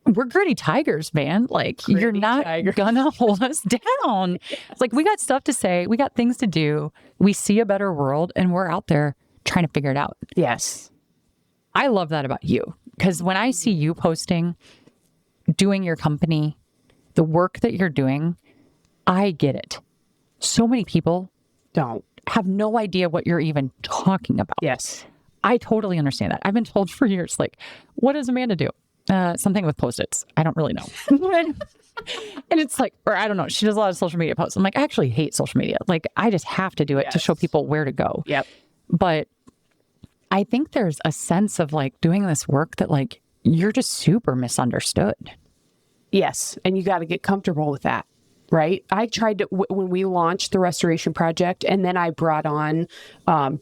We're gritty tigers, man. Like you're not gonna hold us down. It's like we got stuff to say, we got things to do, we see a better world, and we're out there trying to figure it out. Yes. I love that about you, because when I see you posting, doing your company, the work that you're doing, I get it. So many people don't have no idea what you're even talking about. Yes. I totally understand that. I've been told for years, like, what does Amanda do? Something with Post-its. I don't really know. And it's like, or I don't know. She does a lot of social media posts. I'm like, I actually hate social media. Like, I just have to do it to show people where to go. Yep. But I think there's a sense of like doing this work that like, you're just super misunderstood. Yes. And you got to get comfortable with that. Right. I tried to, when we launched the restoration project, and then I brought on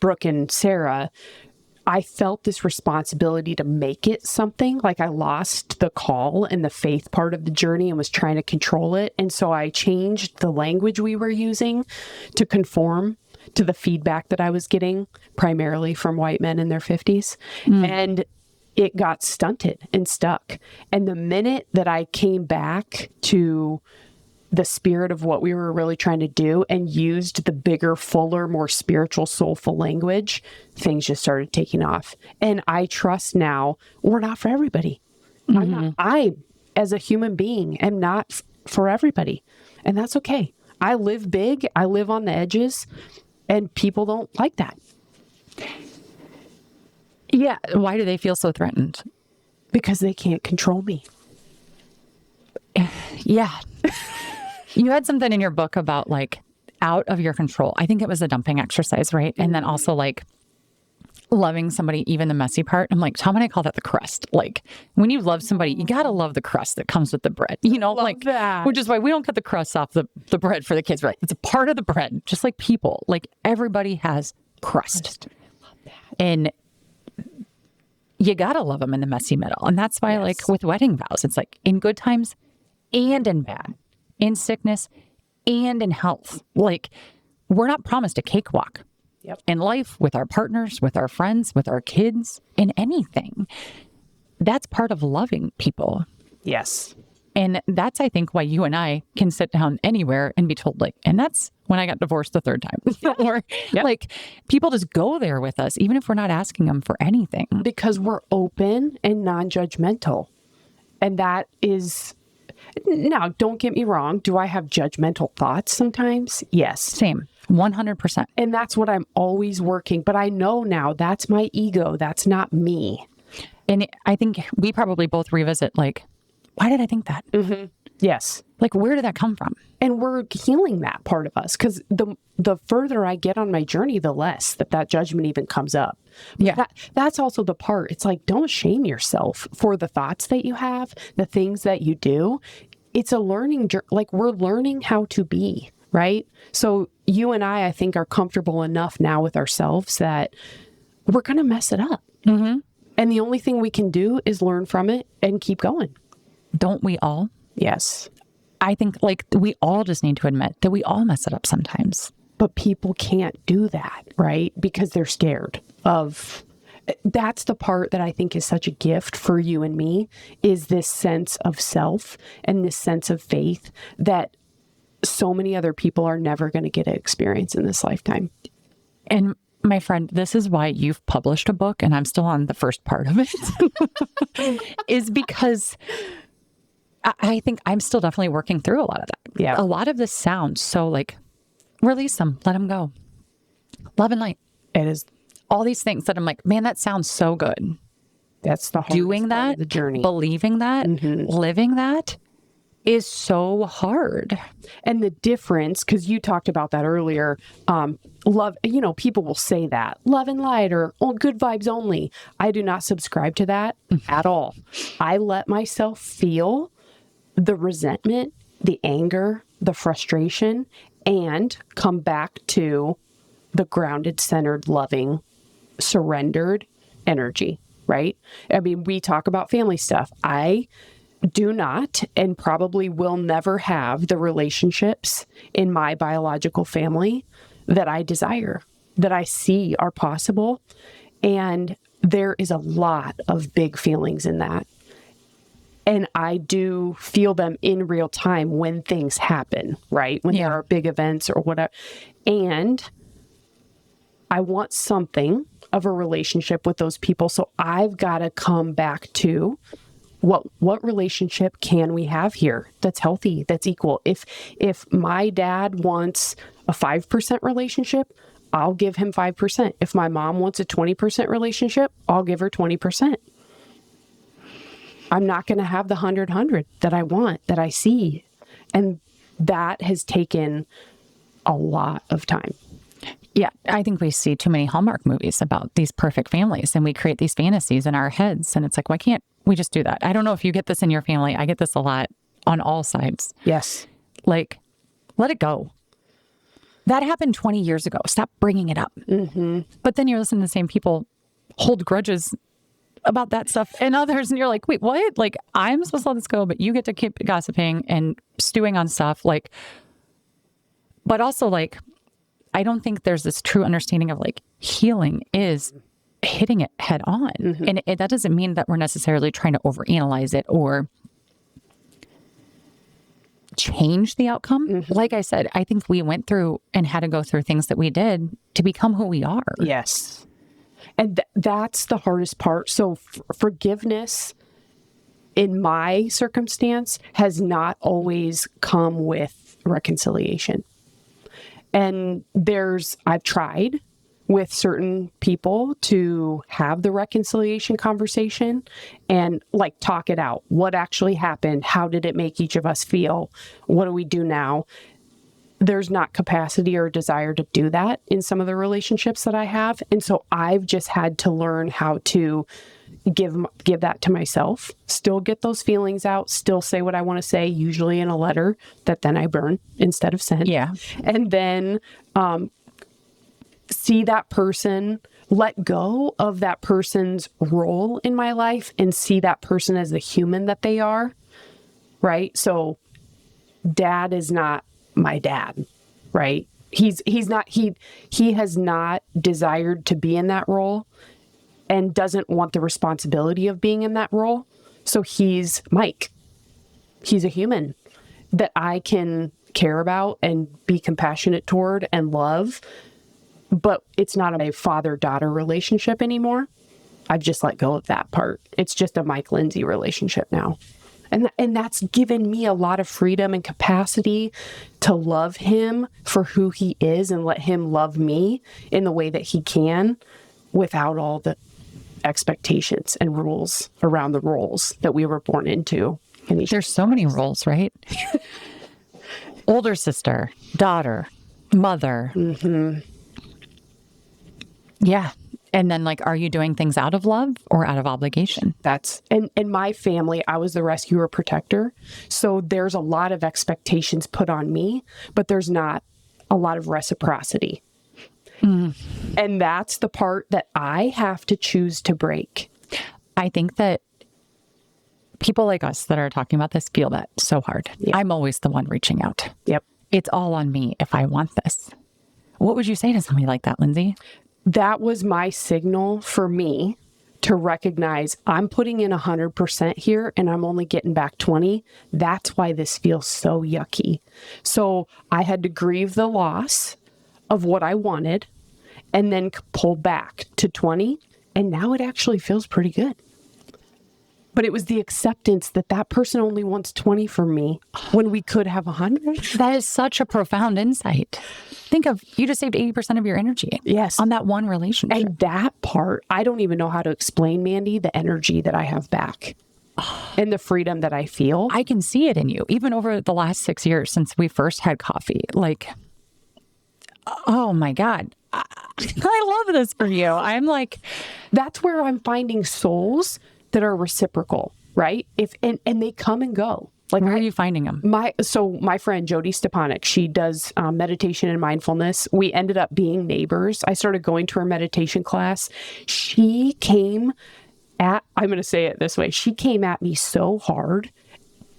Brooke and Sarah, I felt this responsibility to make it something. Like I lost the call and the faith part of the journey and was trying to control it. And so I changed the language we were using to conform to the feedback that I was getting primarily from white men in their 50s. And it got stunted and stuck. And the minute that I came back to the spirit of what we were really trying to do and used the bigger, fuller, more spiritual, soulful language, things just started taking off. And I trust now we're not for everybody. I, as a human being, am not for everybody. And that's okay. I live big. I live on the edges, and people don't like that. Yeah. Why do they feel so threatened? Because they can't control me. Yeah. You had something in your book about like out of your control. I think it was a dumping exercise, right? And then also like loving somebody, even the messy part. I'm like, Tom and I call that the crust. Like when you love somebody, you got to love the crust that comes with the bread, you know, like that. Which is why we don't cut the crust off the bread for the kids. We're like, it's a part of the bread, just like people, like everybody has crust. I love that. And you got to love them in the messy middle. And that's why like with wedding vows, it's like in good times and in bad, in sickness and in health. Like we're not promised a cakewalk in life with our partners, with our friends, with our kids, in anything. That's part of loving people. Yes. And that's, I think, why you and I can sit down anywhere and be told like, and that's when I got divorced the third time. Or like people just go there with us, even if we're not asking them for anything. Because we're open and non-judgmental. And that is, now don't get me wrong. Do I have judgmental thoughts sometimes? Yes. Same. 100%. And that's what I'm always working. But I know now that's my ego. That's not me. And I think we probably both revisit like, why did I think that? Mm-hmm. Yes. Like, where did that come from? And we're healing that part of us, because the further I get on my journey, the less that judgment even comes up. Yeah. That's also the part. It's like, don't shame yourself for the thoughts that you have, the things that you do. It's a learning, like we're learning how to be, right? So you and I think, are comfortable enough now with ourselves that we're going to mess it up. Mm-hmm. And the only thing we can do is learn from it and keep going. Don't we all? Yes. I think like we all just need to admit that we all mess it up sometimes. But people can't do that, right? Because they're scared of... That's the part that I think is such a gift for you and me, is this sense of self and this sense of faith that so many other people are never going to get to experience in this lifetime. And my friend, this is why you've published a book and I'm still on the first part of it, is because I think I'm still definitely working through a lot of that. Yeah. A lot of this sounds so like, release them, let them go. Love and light. It is. All these things that I'm like, man, that sounds so good. That's the hardest doing part that, of the journey. Believing that, living that is so hard. And the difference, because you talked about that earlier, love, people will say that, love and light or good vibes only. I do not subscribe to that at all. I let myself feel the resentment, the anger, the frustration, and come back to the grounded, centered, loving, surrendered energy, right? I mean, we talk about family stuff. I do not and probably will never have the relationships in my biological family that I desire, that I see are possible. And there is a lot of big feelings in that. And I do feel them in real time when things happen, right? When there are big events or whatever. And I want something of a relationship with those people. So I've got to come back to what relationship can we have here that's healthy, that's equal. If my dad wants a 5% relationship, I'll give him 5%. If my mom wants a 20% relationship, I'll give her 20%. I'm not going to have the 100 that I want, that I see. And that has taken a lot of time. Yeah, I think we see too many Hallmark movies about these perfect families and we create these fantasies in our heads. And it's like, why can't we just do that? I don't know if you get this in your family. I get this a lot on all sides. Yes. Like, let it go. That happened 20 years ago. Stop bringing it up. Mm-hmm. But then you're listening to the same people hold grudges about that stuff and others. And you're like, wait, what? Like, I'm supposed to let this go, but you get to keep gossiping and stewing on stuff. Like, but also like, I don't think there's this true understanding of like healing is hitting it head on. Mm-hmm. And that doesn't mean that we're necessarily trying to overanalyze it or change the outcome. Mm-hmm. Like I said, I think we went through and had to go through things that we did to become who we are. Yes. And that's the hardest part. So forgiveness in my circumstance has not always come with reconciliation. And I've tried with certain people to have the reconciliation conversation and like talk it out. What actually happened? How did it make each of us feel? What do we do now? There's not capacity or desire to do that in some of the relationships that I have. And so I've just had to learn how to give that to myself, still get those feelings out, still say what I want to say, usually in a letter that then I burn instead of send. Yeah. And then see that person, let go of that person's role in my life and see that person as the human that they are, right? So dad is not my dad, right? He has not desired to be in that role and doesn't want the responsibility of being in that role. So he's Mike. He's a human that I can care about and be compassionate toward and love, but it's not a father-daughter relationship anymore. I've just let go of that part. It's just a Mike-Lindsay relationship now. And that's given me a lot of freedom and capacity to love him for who he is and let him love me in the way that he can without all the expectations and rules around the roles that we were born into. There's so many roles, right? Older sister, daughter, mother. Mm-hmm. Yeah. And then like, are you doing things out of love or out of obligation? In my family, I was the rescuer protector. So there's a lot of expectations put on me, but there's not a lot of reciprocity. Mm. And that's the part that I have to choose to break. I think that people like us that are talking about this feel that so hard. Yeah. I'm always the one reaching out. Yep. It's all on me if I want this. What would you say to somebody like that, Lindsay? That was my signal for me to recognize I'm putting in 100% here and I'm only getting back 20. That's why this feels so yucky. So I had to grieve the loss of what I wanted and then pull back to 20. And now it actually feels pretty good. But it was the acceptance that that person only wants 20 from me when we could have 100. That is such a profound insight. Think of, you just saved 80% of your energy. Yes. On that one relationship. And that part, I don't even know how to explain, Mandy, the energy that I have back and the freedom that I feel. I can see it in you, even over the last 6 years since we first had coffee. Like, oh my God, I love this for you. I'm like, that's where I'm finding souls that are reciprocal, right? And they come and go. Like, where are you finding them? My friend Jody Stepanek, she does meditation and mindfulness. We ended up being neighbors. I started going to her meditation class. She came I'm going to say it this way. She came at me so hard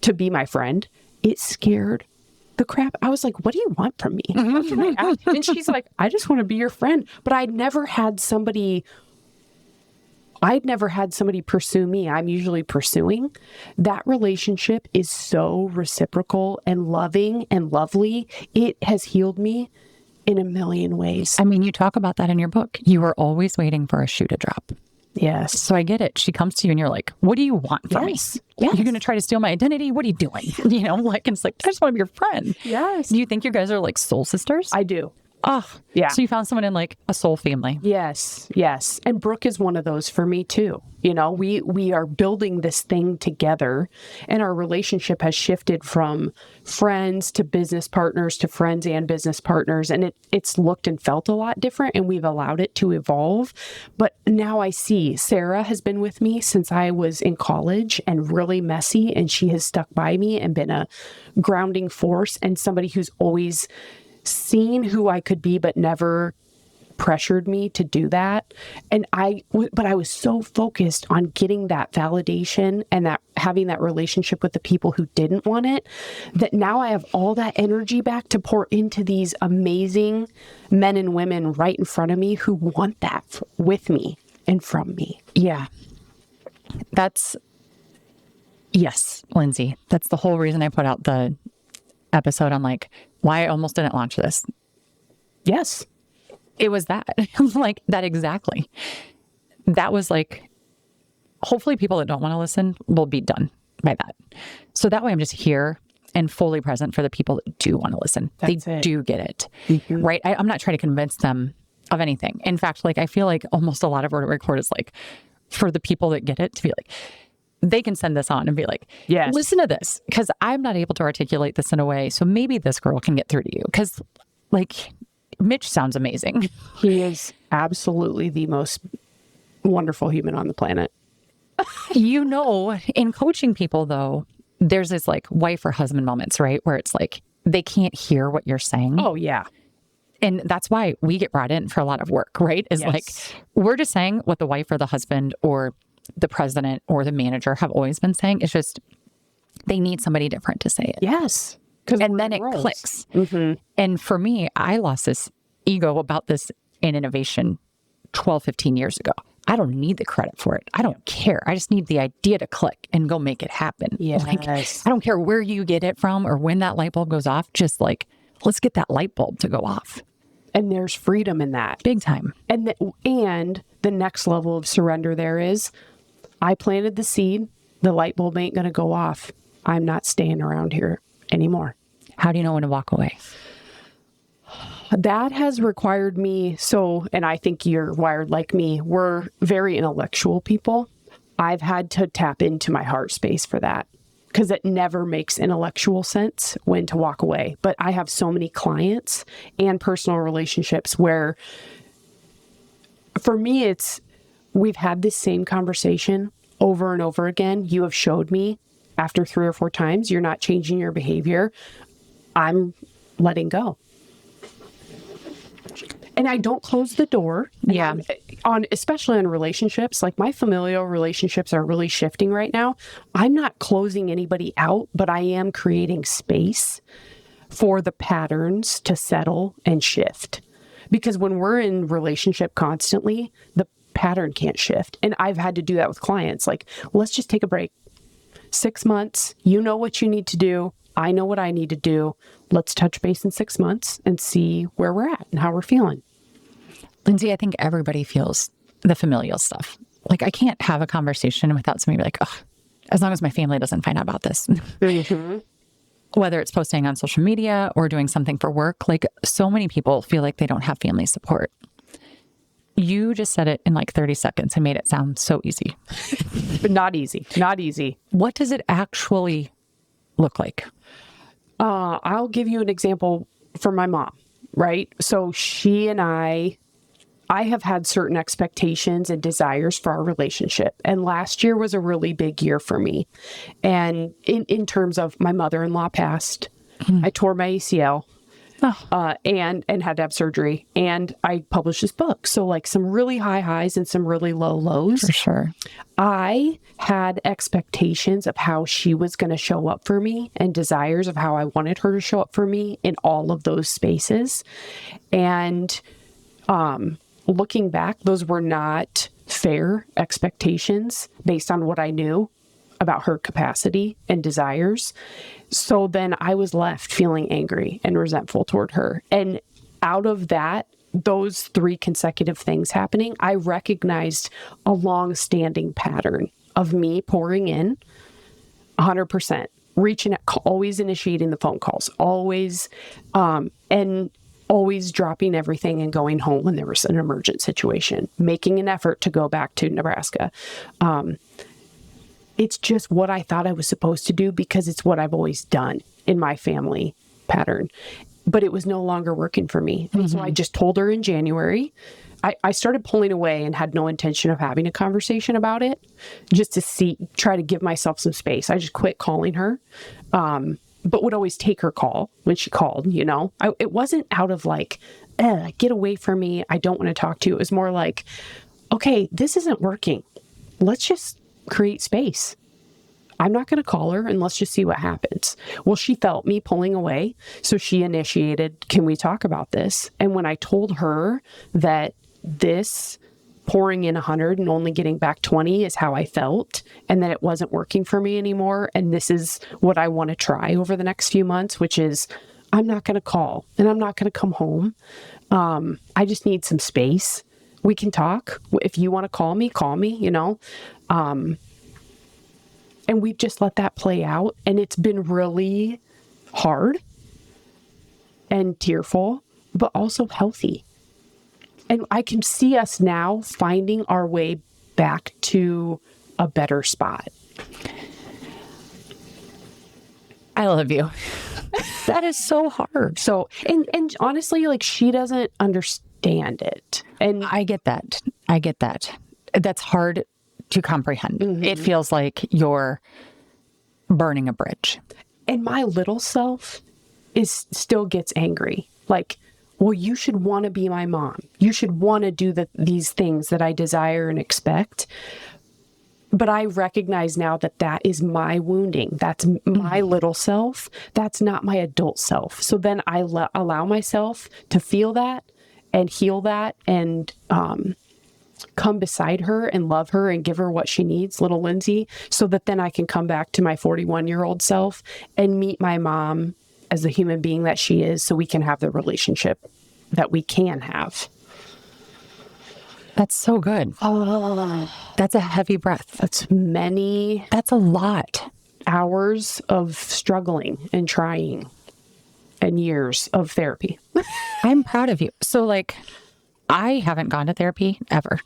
to be my friend. It scared the crap. I was like, what do you want from me? And she's like, I just want to be your friend. But I'd never had somebody pursue me. I'm usually pursuing. That relationship is so reciprocal and loving and lovely. It has healed me in a million ways. I mean, you talk about that in your book. You were always waiting for a shoe to drop. Yes. So I get it. She comes to you and you're like, what do you want from me? Yes. You're going to try to steal my identity? What are you doing? You know, like, it's like, I just want to be your friend. Yes. Do you think you guys are like soul sisters? I do. Oh, yeah. So you found someone in like a soul family. Yes. Yes. And Brooke is one of those for me too. You know, we are building this thing together, and our relationship has shifted from friends to business partners to friends and business partners. And it's looked and felt a lot different, and we've allowed it to evolve. But now I see Sarah has been with me since I was in college and really messy, and she has stuck by me and been a grounding force and somebody who's always seen who I could be, but never pressured me to do that. And but I was so focused on getting that validation and that having that relationship with the people who didn't want it, that now I have all that energy back to pour into these amazing men and women right in front of me who want that with me and from me. Yeah. Yes, Lindsay. That's the whole reason I put out the episode on like why I almost didn't launch this. Yes. It was that. Like that exactly. That was like, hopefully people that don't want to listen will be done by that. So that way I'm just here and fully present for the people that do want to listen. They do get it. Mm-hmm. Right? I'm not trying to convince them of anything. In fact, like I feel like almost a lot of what I record is like for the people that get it to be like, they can send this on and be like, yes, listen to this, because I'm not able to articulate this in a way. So maybe this girl can get through to you. Because like Mitch sounds amazing. He is absolutely the most wonderful human on the planet. You know, in coaching people though, there's this like wife or husband moments, right? Where it's like, they can't hear what you're saying. Oh yeah. And that's why we get brought in for a lot of work, right? Is yes. Like, we're just saying what the wife or the husband or the president or the manager have always been saying. It's just, they need somebody different to say it. Yes. And then it clicks. Mm-hmm. And for me, I lost this ego about this in innovation 12, 15 years ago. I don't need the credit for it. I don't care. I just need the idea to click and go make it happen. Yes. Like, I don't care where you get it from or when that light bulb goes off. Just like, let's get that light bulb to go off. And there's freedom in that. Big time. And the next level of surrender there is, I planted the seed. The light bulb ain't going to go off. I'm not staying around here anymore. How do you know when to walk away? That has required me. And I think you're wired like me. We're very intellectual people. I've had to tap into my heart space for that, because it never makes intellectual sense when to walk away. But I have so many clients and personal relationships where, for me, we've had this same conversation over and over again. You have showed me after 3 or 4 times, you're not changing your behavior. I'm letting go. And I don't close the door. Yeah. especially on relationships, like my familial relationships are really shifting right now. I'm not closing anybody out, but I am creating space for the patterns to settle and shift. Because when we're in relationship constantly, the pattern can't shift. And I've had to do that with clients. Like, let's just take a break. 6 months, you know what you need to do. I know what I need to do. Let's touch base in 6 months and see where we're at and how we're feeling. Lindsay, I think everybody feels the familial stuff. Like, I can't have a conversation without somebody be like, oh, as long as my family doesn't find out about this. Mm-hmm. Whether it's posting on social media or doing something for work, like so many people feel like they don't have family support. You just said it in like 30 seconds and made it sound so easy. But not easy. Not easy. What does it actually look like? I'll give you an example for my mom, right? So she and I have had certain expectations and desires for our relationship. And last year was a really big year for me. And in terms of my mother-in-law passed, I tore my ACL and had to have surgery. And I published this book. So like some really high highs and some really low lows. For sure. I had expectations of how she was going to show up for me and desires of how I wanted her to show up for me in all of those spaces. And, looking back, those were not fair expectations based on what I knew about her capacity and desires. So then I was left feeling angry and resentful toward her. And out of that, those 3 consecutive things happening, I recognized a long-standing pattern of me pouring in 100%, reaching out, always initiating the phone calls, always, and always dropping everything and going home when there was an emergent situation, making an effort to go back to Nebraska. It's just what I thought I was supposed to do because it's what I've always done in my family pattern. But it was no longer working for me. Mm-hmm. So I just told her in January. I started pulling away and had no intention of having a conversation about it, just to try to give myself some space. I just quit calling her. But would always take her call when she called, you know. It wasn't out of like, get away from me, I don't want to talk to you. It was more like, okay, this isn't working. Let's just create space. I'm not going to call her and let's just see what happens. Well, she felt me pulling away. So she initiated, can we talk about this? And when I told her that this pouring in 100 and only getting back 20 is how I felt, and that it wasn't working for me anymore, and this is what I want to try over the next few months, which is I'm not going to call and I'm not going to come home. I just need some space. We can talk. If you want to call me, you know. And we've just let that play out, and it's been really hard and tearful, but also healthy. And I can see us now finding our way back to a better spot. I love you. That is so hard. So, and honestly, like, she doesn't understand it. And I get that. That's hard to comprehend. Mm-hmm. It feels like you're burning a bridge. And my little self still gets angry. Like, well, you should want to be my mom. You should want to do these things that I desire and expect. But I recognize now that is my wounding. That's my little self. That's not my adult self. So then I allow myself to feel that and heal that and come beside her and love her and give her what she needs, little Lindsay, so that then I can come back to my 41-year-old self and meet my mom as the human being that she is, so we can have the relationship that we can have. That's so good. That's a heavy breath. That's a lot. Hours of struggling and trying and years of therapy. I'm proud of you. So like, I haven't gone to therapy ever.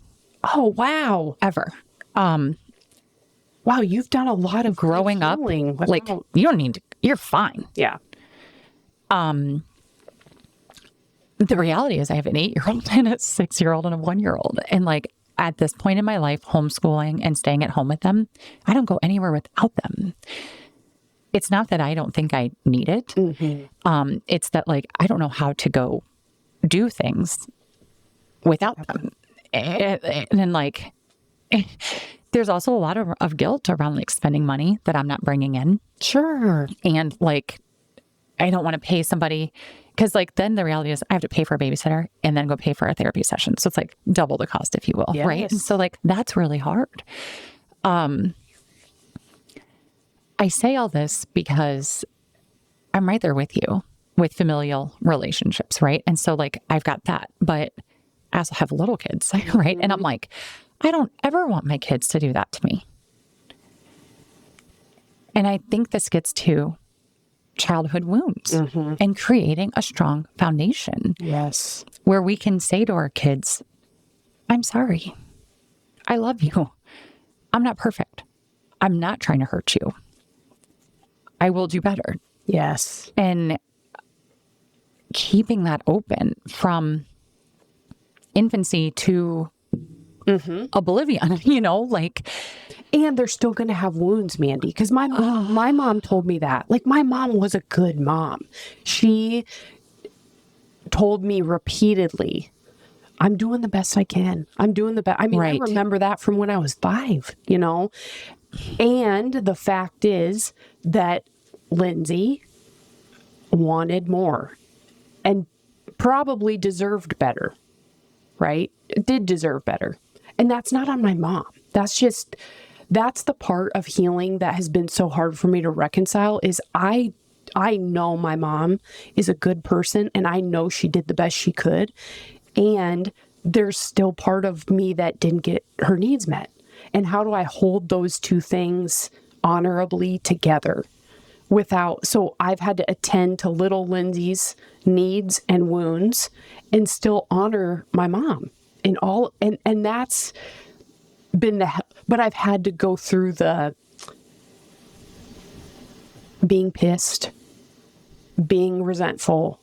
Oh, wow. Ever. Wow, you've done a lot of growing up. Like, you don't need to, you're fine. Yeah. The reality is I have an 8-year-old and a 6-year-old and a 1-year-old. And like, at this point in my life, homeschooling and staying at home with them, I don't go anywhere without them. It's not that I don't think I need it. Mm-hmm. It's that like, I don't know how to go do things without them. And then like, there's also a lot of guilt around like spending money that I'm not bringing in. Sure. And like, I don't want to pay somebody because like then the reality is I have to pay for a babysitter and then go pay for a therapy session. So it's like double the cost, if you will. Yes. Right. And so like, that's really hard. I say all this because I'm right there with you with familial relationships. Right. And so like, I've got that, but I also have little kids. Right. And I'm like, I don't ever want my kids to do that to me. And I think this gets to childhood wounds and creating a strong foundation. Yes. Where we can say to our kids, I'm sorry. I love you. I'm not perfect. I'm not trying to hurt you. I will do better. Yes. And keeping that open from infancy to oblivion, you know, like. And they're still going to have wounds, Mandy, because my mom told me that. Like, my mom was a good mom. She told me repeatedly, I'm doing the best I can. I'm doing the best. I mean, Right. I remember that from when I was 5, you know. And the fact is that Lindsay wanted more and probably deserved better, right? Did deserve better. And that's not on my mom. That's the part of healing that has been so hard for me to reconcile is I know my mom is a good person and I know she did the best she could. And there's still part of me that didn't get her needs met. And how do I hold those two things honorably together so I've had to attend to little Lindsay's needs and wounds and still honor my mom in all. And that's been but I've had to go through the being pissed, being resentful,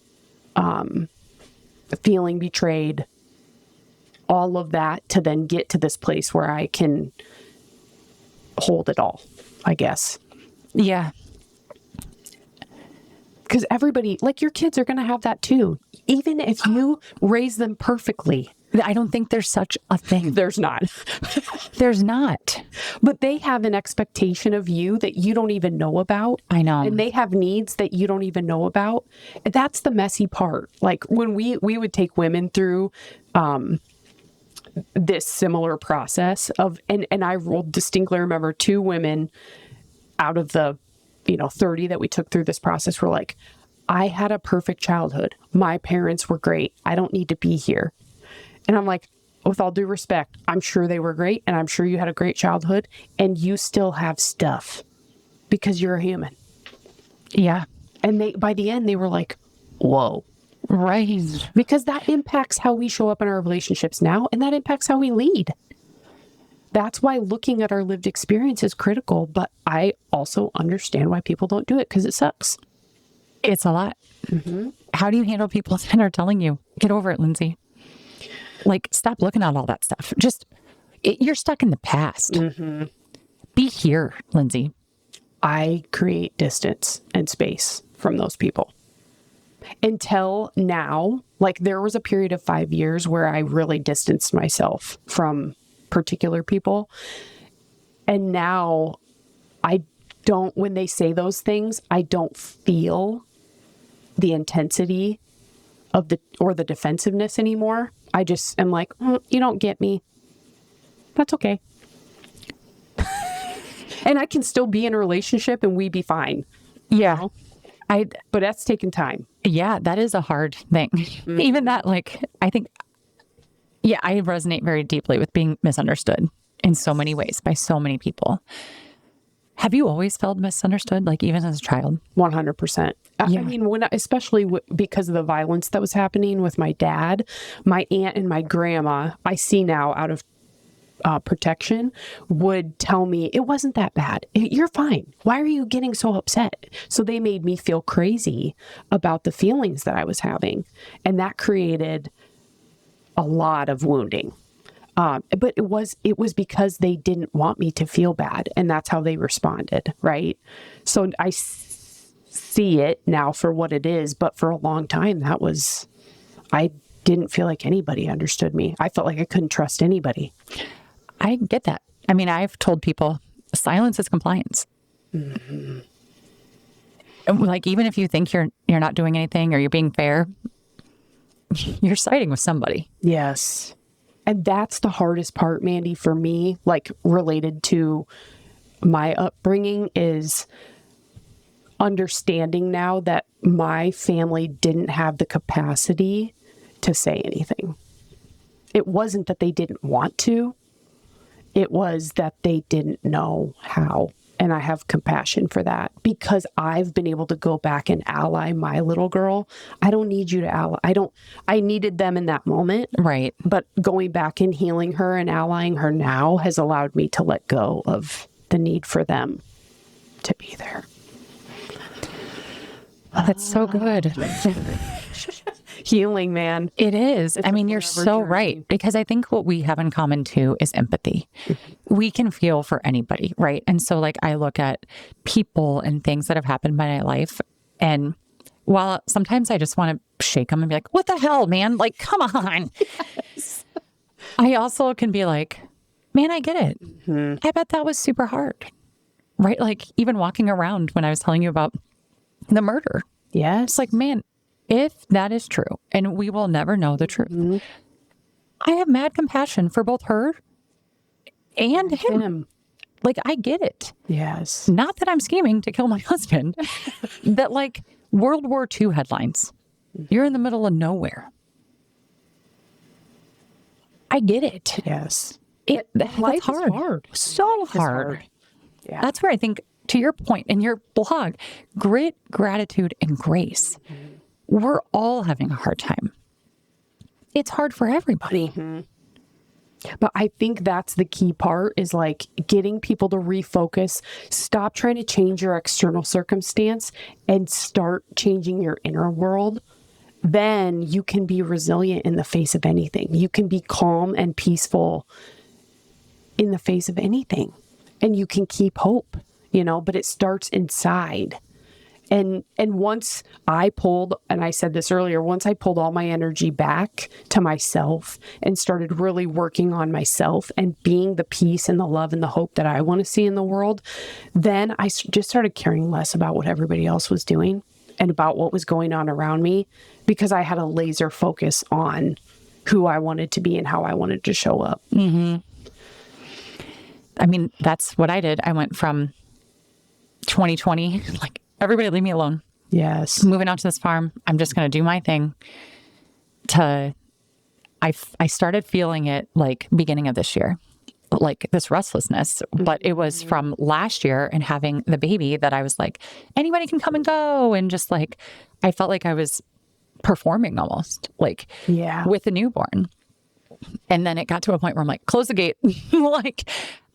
feeling betrayed, all of that to then get to this place where I can hold it all, I guess. Yeah. Because everybody, like your kids are going to have that too. Even if you raise them perfectly. I don't think there's such a thing. There's not. There's not. But they have an expectation of you that you don't even know about. I know. And they have needs that you don't even know about. That's the messy part. Like when we would take women through this similar process of, and I will distinctly remember 2 women out of the 30 that we took through this process were like, I had a perfect childhood. My parents were great. I don't need to be here. And I'm like, with all due respect, I'm sure they were great. And I'm sure you had a great childhood and you still have stuff because you're a human. Yeah. And by the end, they were like, whoa. Right. Because that impacts how we show up in our relationships now. And that impacts how we lead. That's why looking at our lived experience is critical, but I also understand why people don't do it because it sucks. It's a lot. How do you handle people that are telling you, get over it, Lindsay? Like, stop looking at all that stuff. You're stuck in the past. Be here, Lindsay. I create distance and space from those people. Until now, like there was a period of 5 years where I really distanced myself from particular people. And now when they say those things, I don't feel the intensity of the defensiveness anymore. I just am like, you don't get me. That's okay. And I can still be in a relationship and we be fine. Yeah. But that's taking time. Yeah, that is a hard thing. Even that, like, I think, yeah, I resonate very deeply with being misunderstood in so many ways by so many people. Have you always felt misunderstood, like even as a child? 100%. Yeah. I mean, especially because of the violence that was happening with my dad, my aunt and my grandma, I see now out of protection, would tell me, it wasn't that bad. You're fine. Why are you getting so upset? So they made me feel crazy about the feelings that I was having. And that created a lot of wounding. But it was because they didn't want me to feel bad. And that's how they responded. Right. So I see it now for what it is. But for a long time, I didn't feel like anybody understood me. I felt like I couldn't trust anybody. I get that. I mean, I've told people silence is compliance. And like, even if you think you're not doing anything or you're being fair, you're siding with somebody. Yes. And that's the hardest part, Mandy, for me, like related to my upbringing, is understanding now that my family didn't have the capacity to say anything. It wasn't that they didn't want to. It was that they didn't know how. And I have compassion for that because I've been able to go back and ally my little girl. I don't need you to ally. I needed them in that moment. Right. But going back and healing her and allying her now has allowed me to let go of the need for them to be there. Oh, that's so good. Healing, man. It is. I mean, you're so right. Because I think what we have in common too is empathy. We can feel for anybody, right? And so like I look at people and things that have happened in my life, and while sometimes I just want to shake them and be like, what the hell, man? Like, come on. Yes. I also can be like, man, I get it. I bet that was super hard, right? Like even walking around when I was telling you about the murder. Yes. It's like, man, if that is true, and we will never know the truth, I have mad compassion for both her and him. Like, I get it. Yes. Not that I'm scheming to kill my husband, that like World War II headlines. You're in the middle of nowhere. I get it. Yes. Life is hard. So hard. Yeah. That's where I think, to your point in your blog, grit, gratitude, and grace. We're all having a hard time. It's hard for everybody. But I think that's the key part, is like getting people to refocus, stop trying to change your external circumstance and start changing your inner world. Then you can be resilient in the face of anything. You can be calm and peaceful in the face of anything. And you can keep hope, but it starts inside. And once I pulled, and I said this earlier, once I pulled all my energy back to myself and started really working on myself and being the peace and the love and the hope that I want to see in the world, then I just started caring less about what everybody else was doing and about what was going on around me, because I had a laser focus on who I wanted to be and how I wanted to show up. I mean, that's what I did. I went from 2020, like, everybody leave me alone. Yes. Moving out to this farm. I'm just going to do my thing. I started feeling it like beginning of this year, like this restlessness, but it was from last year and having the baby that I was like, anybody can come and go. And just like, I felt like I was performing almost like with the newborn. And then it got to a point where I'm like, close the gate. Like,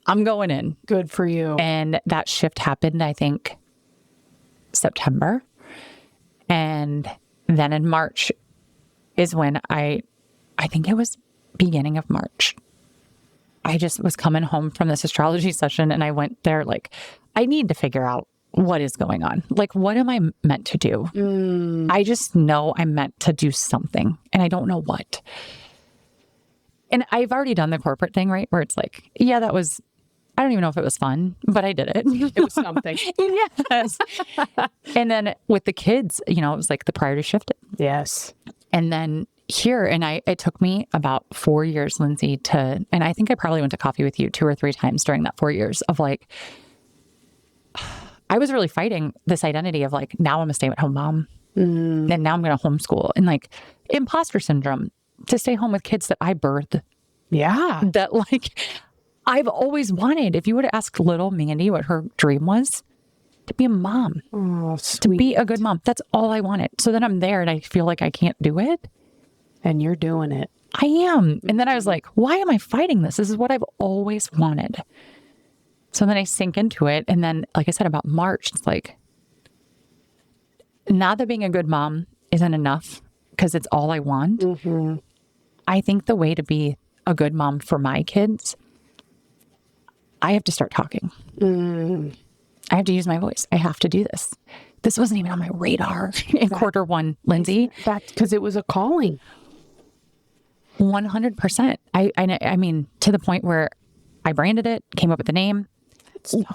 I'm going in. Good for you. And that shift happened, I think, September. And then in March is when I think it was beginning of March. I just was coming home from this astrology session and I went there like, I need to figure out what is going on. Like, what am I meant to do? I just know I'm meant to do something and I don't know what. And I've already done the corporate thing, right? Where it's like, yeah, that was, I don't even know if it was fun, but I did it. It was something. Yes. And then with the kids, it was like the priority shifted. Yes. And then here, and it took me about 4 years, Lindsay, and I think I probably went to coffee with you 2 or 3 times during that 4 years of like, I was really fighting this identity of like, now I'm a stay-at-home mom. And now I'm going to homeschool, and like imposter syndrome to stay home with kids that I birthed. Yeah. That like, I've always wanted. If you would have asked little Mandy what her dream was, to be a mom, to be a good mom. That's all I wanted. So then I'm there and I feel like I can't do it. And you're doing it. I am. And then I was like, why am I fighting this? This is what I've always wanted. So then I sink into it. And then, like I said, about March, it's like, not that being a good mom isn't enough because it's all I want. I think the way to be a good mom for my kids, I have to start talking. I have to use my voice. I have to do this. This wasn't even on my radar in quarter one, Lindsay. In fact, because it was a calling. 100%. I mean, to the point where I branded it, came up with the name,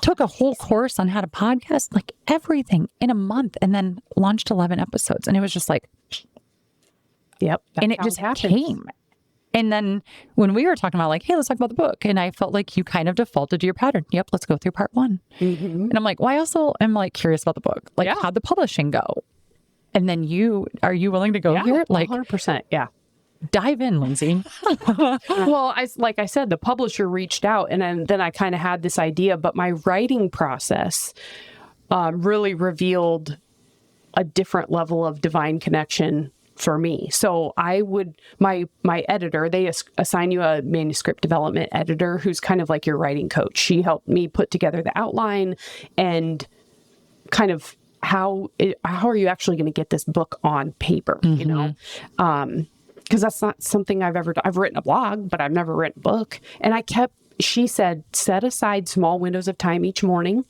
took a whole course on how to podcast, like everything in a month, and then launched 11 episodes. And it was just like, yep. And it just came. And then when we were talking about like, hey, let's talk about the book. And I felt like you kind of defaulted to your pattern. Yep. Let's go through part 1. And I'm like, well, I also am like curious about the book. Like, how'd the publishing go? And then are you willing to go here? Like 100%. Yeah. Dive in, Lindsay. Well, like I said, the publisher reached out, and then I kind of had this idea, but my writing process really revealed a different level of divine connection for me. So my editor, they assign you a manuscript development editor who's kind of like your writing coach. She helped me put together the outline and kind of how are you actually going to get this book on paper, you know? Because that's not something I've ever done. I've written a blog, but I've never written a book. And she said, set aside small windows of time each morning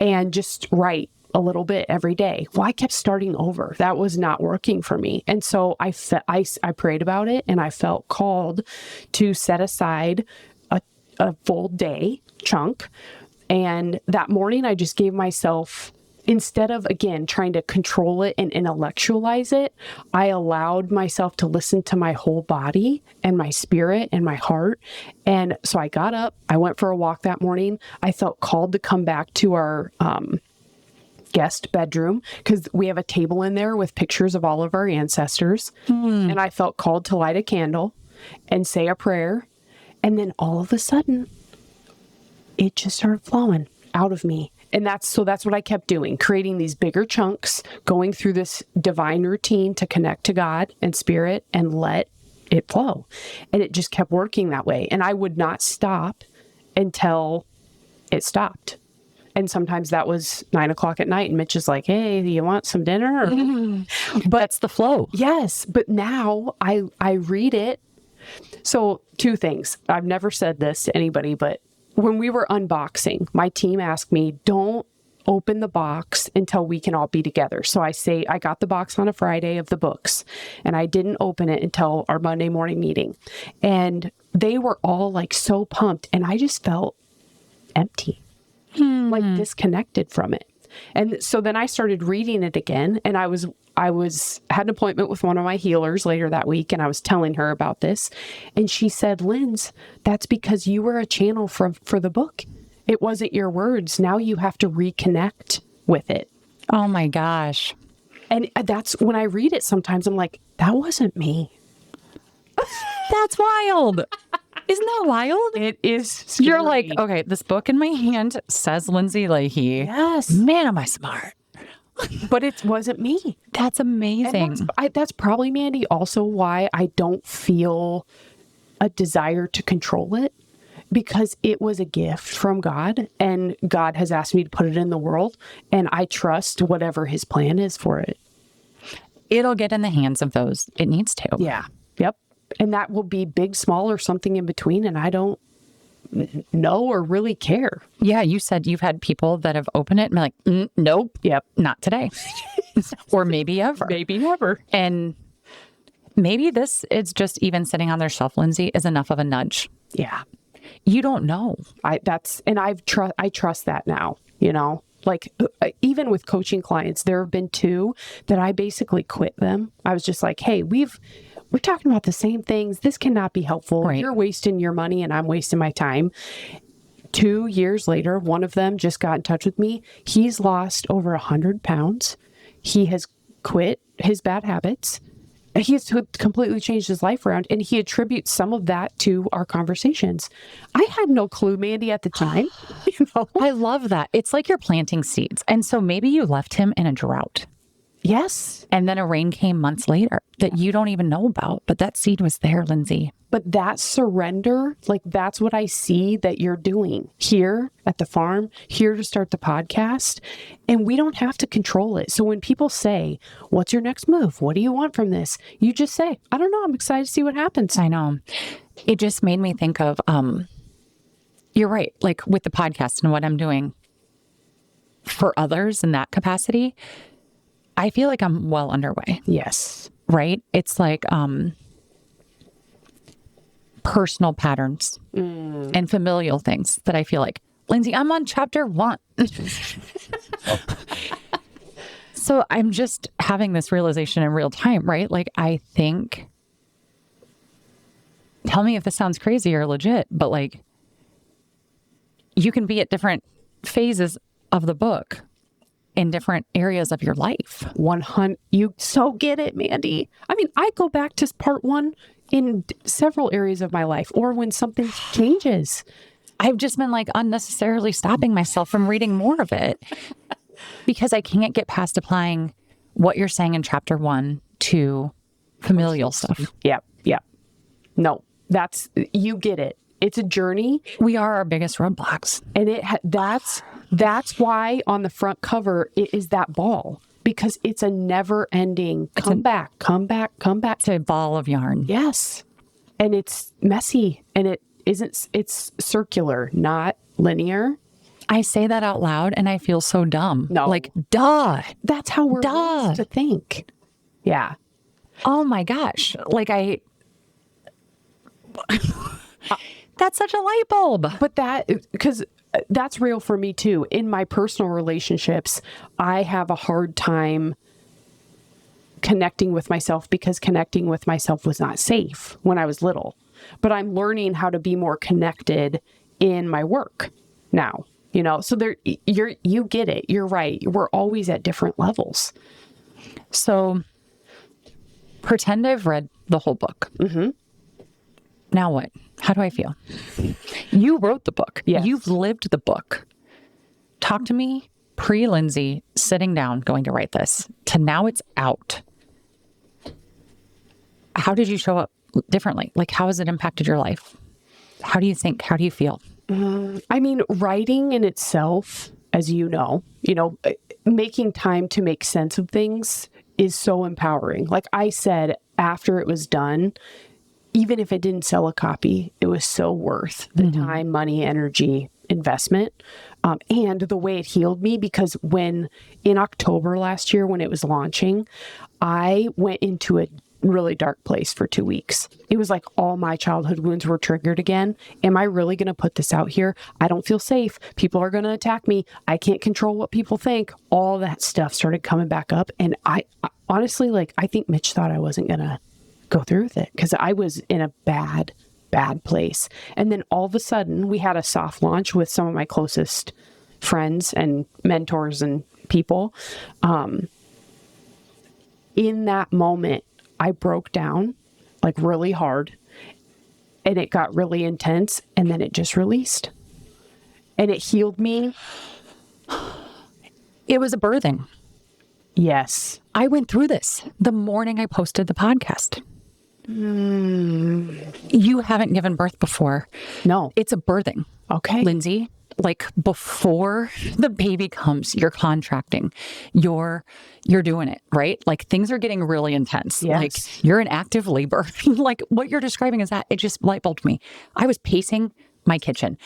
and just write a little bit every day. Well, I kept starting over. That was not working for me. And so I prayed about it, and I felt called to set aside a full day chunk. And that morning I just gave myself, instead of, again, trying to control it and intellectualize it, I allowed myself to listen to my whole body and my spirit and my heart. And so I got up, I went for a walk that morning. I felt called to come back to our guest bedroom because we have a table in there with pictures of all of our ancestors. And I felt called to light a candle and say a prayer. And then all of a sudden, it just started flowing out of me. And that's what I kept doing, creating these bigger chunks, going through this divine routine to connect to God and spirit and let it flow. And it just kept working that way. And I would not stop until it stopped. And sometimes that was 9:00 at night, and Mitch is like, hey, do you want some dinner? But that's the flow. Yes. But now I read it. So 2 things. I've never said this to anybody, but when we were unboxing, my team asked me, don't open the box until we can all be together. So I got the box on a Friday of the books, and I didn't open it until our Monday morning meeting. And they were all like so pumped, and I just felt empty, like disconnected from it. And so then I started reading it again, and I had an appointment with one of my healers later that week, and I was telling her about this, and she said, Linz, that's because you were a channel for the book. It wasn't your words. Now you have to reconnect with it. Oh my gosh. And that's when I read it, sometimes I'm like, that wasn't me. That's wild. Isn't that wild? It is scary. You're like, okay, this book in my hand says Lindsay Leahy. Yes. Man, am I smart. But it wasn't me. That's amazing. And that's probably, Mandy, also why I don't feel a desire to control it, because it was a gift from God, and God has asked me to put it in the world, and I trust whatever his plan is for it. It'll get in the hands of those it needs to. Yeah. Yep. And that will be big, small, or something in between, and I don't know or really care. Yeah, you said you've had people that have opened it and be like, nope, yep, not today. Or maybe ever. Maybe never. And maybe this is just even sitting on their shelf, Lindsay, is enough of a nudge. Yeah. You don't know. I trust that now, you know? Like, even with coaching clients, there have been 2 that I basically quit them. I was just like, hey, we're talking about the same things. This cannot be helpful. Right. You're wasting your money and I'm wasting my time. 2 years later, one of them just got in touch with me. He's lost over 100 pounds. He has quit his bad habits. He's completely changed his life around, and he attributes some of that to our conversations. I had no clue, Mandy, at the time. You know? I love that. It's like you're planting seeds. And so maybe you left him in a drought. Yes. And then a rain came months later that you don't even know about, but that seed was there, Lindsay. But that surrender, like, that's what I see that you're doing here at the farm, here to start the podcast. And we don't have to control it. So when people say, what's your next move? What do you want from this? You just say, I don't know. I'm excited to see what happens. I know. It just made me think of, you're right. Like with the podcast and what I'm doing for others in that capacity, I feel like I'm well underway. Yes. Right? It's like, personal patterns and familial things that I feel like, Lindsay, I'm on chapter 1. So I'm just having this realization in real time, right? Like, I think, tell me if this sounds crazy or legit, but like, you can be at different phases of the book in different areas of your life. 100. You so get it, Mandy. I mean, I go back to part 1 in several areas of my life, or when something changes. I've just been like unnecessarily stopping myself from reading more of it because I can't get past applying what you're saying in chapter 1 to familial stuff. Yep. No, you get it. It's a journey. We are our biggest roadblocks. And that's why on the front cover, it is that ball, because it's a never ending come back. It's a ball of yarn. Yes. And it's messy, and it's circular, not linear. I say that out loud and I feel so dumb. No. Like, duh. That's how we're raised to think. Yeah. Oh my gosh. Like that's such a light bulb. But because that's real for me too. In my personal relationships, I have a hard time connecting with myself because connecting with myself was not safe when I was little. But I'm learning how to be more connected in my work now. So you get it. You're right. We're always at different levels. So pretend I've read the whole book. Mm-hmm. Now what? How do I feel? You wrote the book. Yes. You've lived the book. Talk to me pre-Lindsay sitting down, going to write this, to now it's out. How did you show up differently? Like, how has it impacted your life? How do you think? How do you feel? I mean, writing in itself, as you know, making time to make sense of things is so empowering. Like I said, after it was done, even if it didn't sell a copy, it was so worth the time, money, energy, investment, and the way it healed me. Because in October last year, when it was launching, I went into a really dark place for 2 weeks. It was like all my childhood wounds were triggered again. Am I really going to put this out here? I don't feel safe. People are going to attack me. I can't control what people think. All that stuff started coming back up. And I honestly, I think Mitch thought I wasn't going to go through with it because I was in a bad place. And then all of a sudden we had a soft launch with some of my closest friends and mentors and people. In that moment, I broke down really hard, and it got really intense, and then it just released, and it healed me. It was a birthing. Yes. I went through this the morning I posted the podcast. You haven't given birth before. No. It's a birthing. Okay. Lindsay, before the baby comes, you're contracting, you're doing it, right? Things are getting really intense. Yes. You're in active labor. What you're describing is that it just light bulbed me. I was pacing my kitchen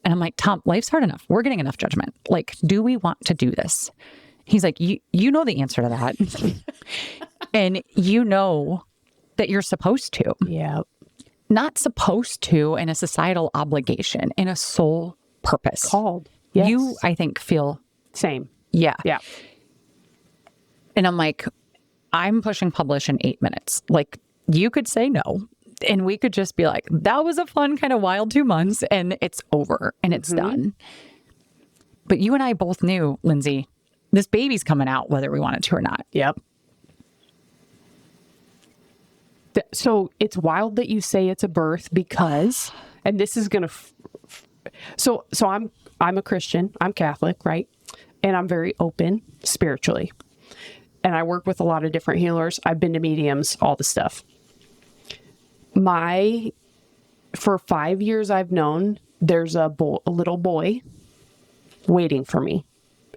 and I'm like, Tom, life's hard enough. We're getting enough judgment. Do we want to do this? He's like, you know the answer to that. And you know that you're supposed to. Yeah. Not supposed to in a societal obligation, in a soul purpose. Called. Yes. You, I think, feel... Same. Yeah. Yeah. And I'm like, I'm pushing publish in 8 minutes. You could say no. And we could just be like, that was a fun kind of wild 2 months and it's over and it's done. But you and I both knew, Lindsay, this baby's coming out whether we want it to or not. Yep. So it's wild that you say it's a birth because, and this is going to, so I'm a Christian, I'm Catholic, right? And I'm very open spiritually. And I work with a lot of different healers. I've been to mediums, all the stuff. For 5 years I've known there's a little boy waiting for me.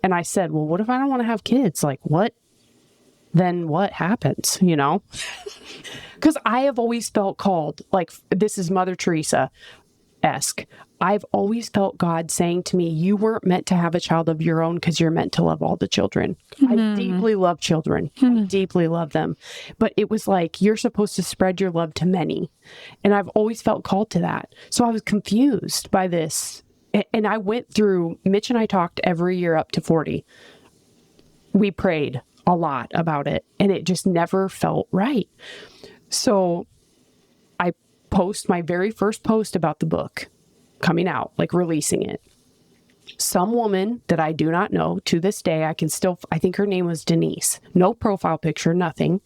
And I said, well, what if I don't want to have kids? What? Then what happens, Because I have always felt called, this is Mother Teresa. esque. I've always felt God saying to me, you weren't meant to have a child of your own because you're meant to love all the children. I deeply love children. I deeply love them. But it was like, you're supposed to spread your love to many. And I've always felt called to that. So I was confused by this. And I went through, Mitch and I talked every year up to 40. We prayed a lot about it, and it just never felt right. So I post my very first post about the book coming out, like releasing it. Some woman that I do not know to this day, I think her name was Denise, no profile picture, nothing,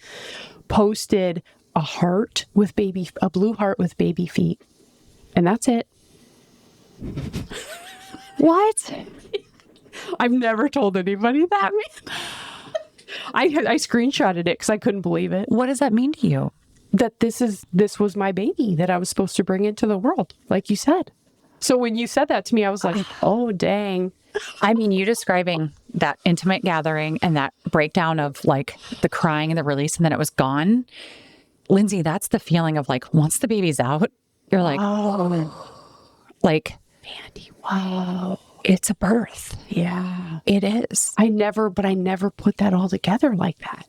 posted a blue heart with baby feet. And that's it. What? I've never told anybody that. I screenshotted it because I couldn't believe it. What does that mean to you? That this was my baby that I was supposed to bring into the world, like you said. So when you said that to me, I was like, oh, dang. I mean, you describing that intimate gathering and that breakdown of like the crying and the release and then it was gone. Lindsay, that's the feeling of like, once the baby's out, you're like, Oh, like, Mandy, wow. it's a birth. Yeah. It is. I never put that all together like that.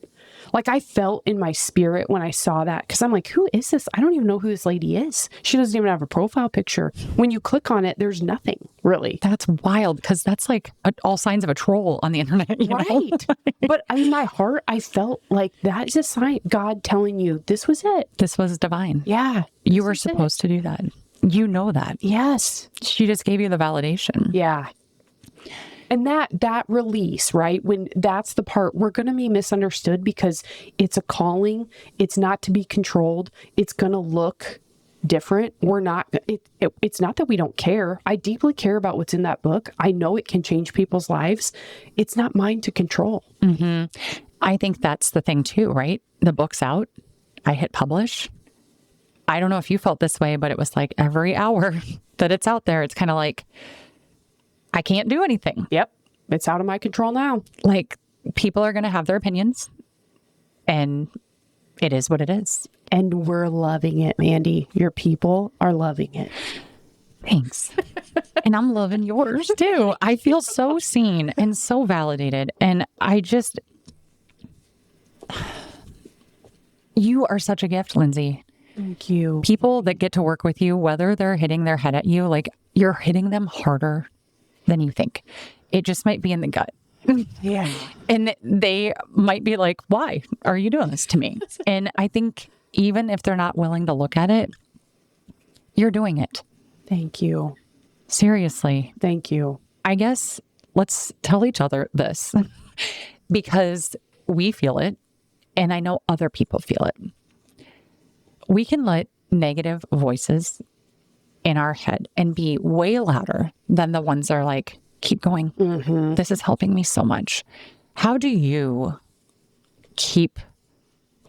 Like I felt in my spirit when I saw that, because I'm like, who is this? I don't even know who this lady is. She doesn't even have a profile picture. When you click on it, there's nothing really. That's wild because that's like all signs of a troll on the internet. You know? Right. But in my heart, I felt like that's a sign, God telling you this was it. This was divine. Yeah. You were supposed to do that. You know that. Yes. She just gave you the validation. Yeah. And that release, right? When that's the part we're going to be misunderstood because it's a calling. It's not to be controlled. It's going to look different. We're not, it's not that we don't care. I deeply care about what's in that book. I know it can change people's lives. It's not mine to control. Mm-hmm. I think that's the thing too, right? The book's out. I hit publish. I don't know if you felt this way, but it was like every hour that it's out there, it's kind of like, I can't do anything. Yep. It's out of my control now. Like people are going to have their opinions and it is what it is. And we're loving it, Mandy. Your people are loving it. Thanks. And I'm loving yours too. I feel so seen and so validated. And you are such a gift, Lindsay. Thank you. People that get to work with you, whether they're hitting their head at you, like you're hitting them harder than you think. It just might be in the gut. Yeah. And they might be like, why are you doing this to me? And I think even if they're not willing to look at it, you're doing it. Thank you. Seriously. Thank you. I guess let's tell each other this because we feel it and I know other people feel it. We can let negative voices in our head and be way louder than the ones that are like, keep going. Mm-hmm. This is helping me so much. How do you keep,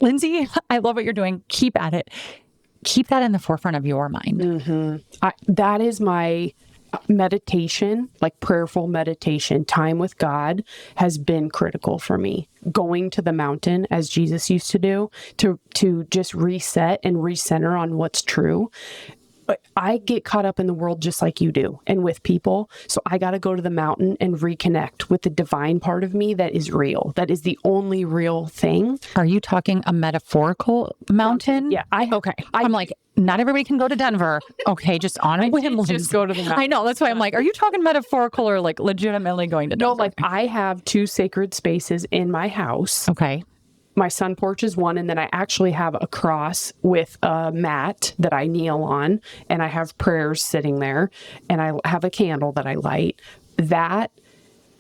Lindsay, I love what you're doing. Keep at it. Keep that in the forefront of your mind. Mm-hmm. That is my meditation, like prayerful meditation. Time with God has been critical for me. Going to the mountain, as Jesus used to do, to just reset and recenter on what's true. I get caught up in the world just like you do and with people. So I got to go to the mountain and reconnect with the divine part of me that is real. That is the only real thing. Are you talking a metaphorical mountain? Yeah. I'm like, not everybody can go to Denver. Okay, just on a whim. Just go to the mountain. I know. That's why I'm like, are you talking metaphorical or like legitimately going to Denver? No, like I have 2 sacred spaces in my house. Okay. My sun porch is one, and then I actually have a cross with a mat that I kneel on, and I have prayers sitting there, and I have a candle that I light. That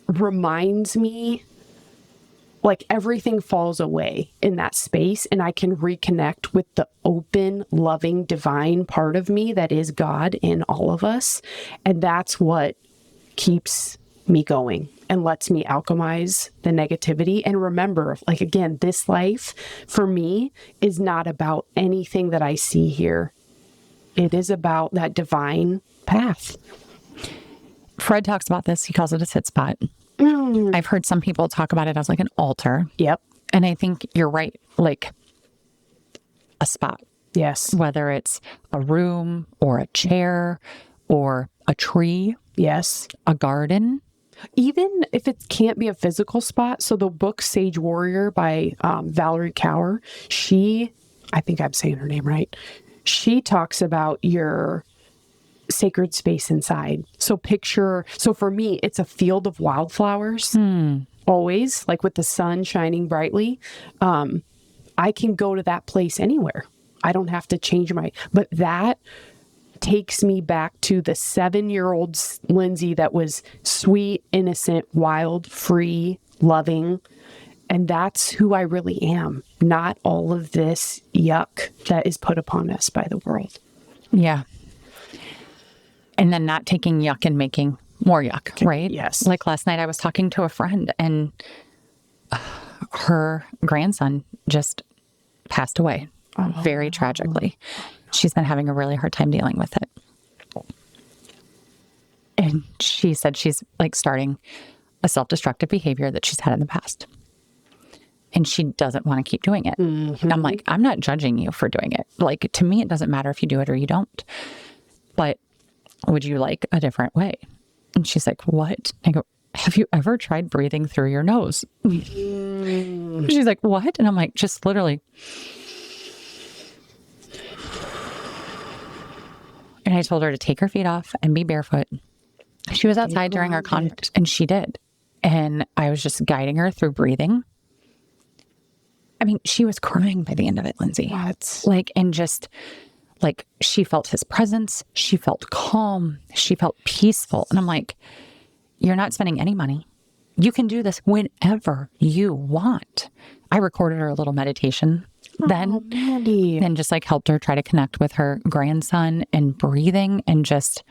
reminds me, like everything falls away in that space, and I can reconnect with the open, loving, divine part of me that is God in all of us, and that's what keeps me going and lets me alchemize the negativity. And remember, like, again, this life for me is not about anything that I see here. It is about that divine path. Fred talks about this. He calls it a sit spot. I've heard some people talk about it as like an altar. Yep. And I think you're right. Like a spot Yes. whether it's a room or a chair or a tree, Yes. a garden. Even if it can't be a physical spot. So the book Sage Warrior by Valerie Kaur, I think I'm saying her name right. She talks about your sacred space inside. So for me, it's a field of wildflowers, always, like with the sun shining brightly. I can go to that place anywhere. I don't have to change but that takes me back to the 7-year-old Lindsay that was sweet, innocent, wild, free, loving. And that's who I really am, not all of this yuck that is put upon us by the world. Yeah. And then not taking yuck and making more yuck, right? Yes. Like last night I was talking to a friend and her grandson just passed away very tragically. She's been having a really hard time dealing with it. And she said she's like starting a self-destructive behavior that she's had in the past. And she doesn't want to keep doing it. Mm-hmm. I'm like, I'm not judging you for doing it. Like, to me, it doesn't matter if you do it or you don't. But would you like a different way? And she's like, what? I go, have you ever tried breathing through your nose? She's like, what? And I'm like, just literally. And I told her to take her feet off and be barefoot. She was outside during our conflict, and she did. And I was just guiding her through breathing. I mean, she was crying by the end of it, Lindsay. What? Like, and just like, she felt his presence. She felt calm. She felt peaceful. And I'm like, you're not spending any money. You can do this whenever you want. I recorded her a little meditation then, and just like helped her try to connect with her grandson and breathing, and just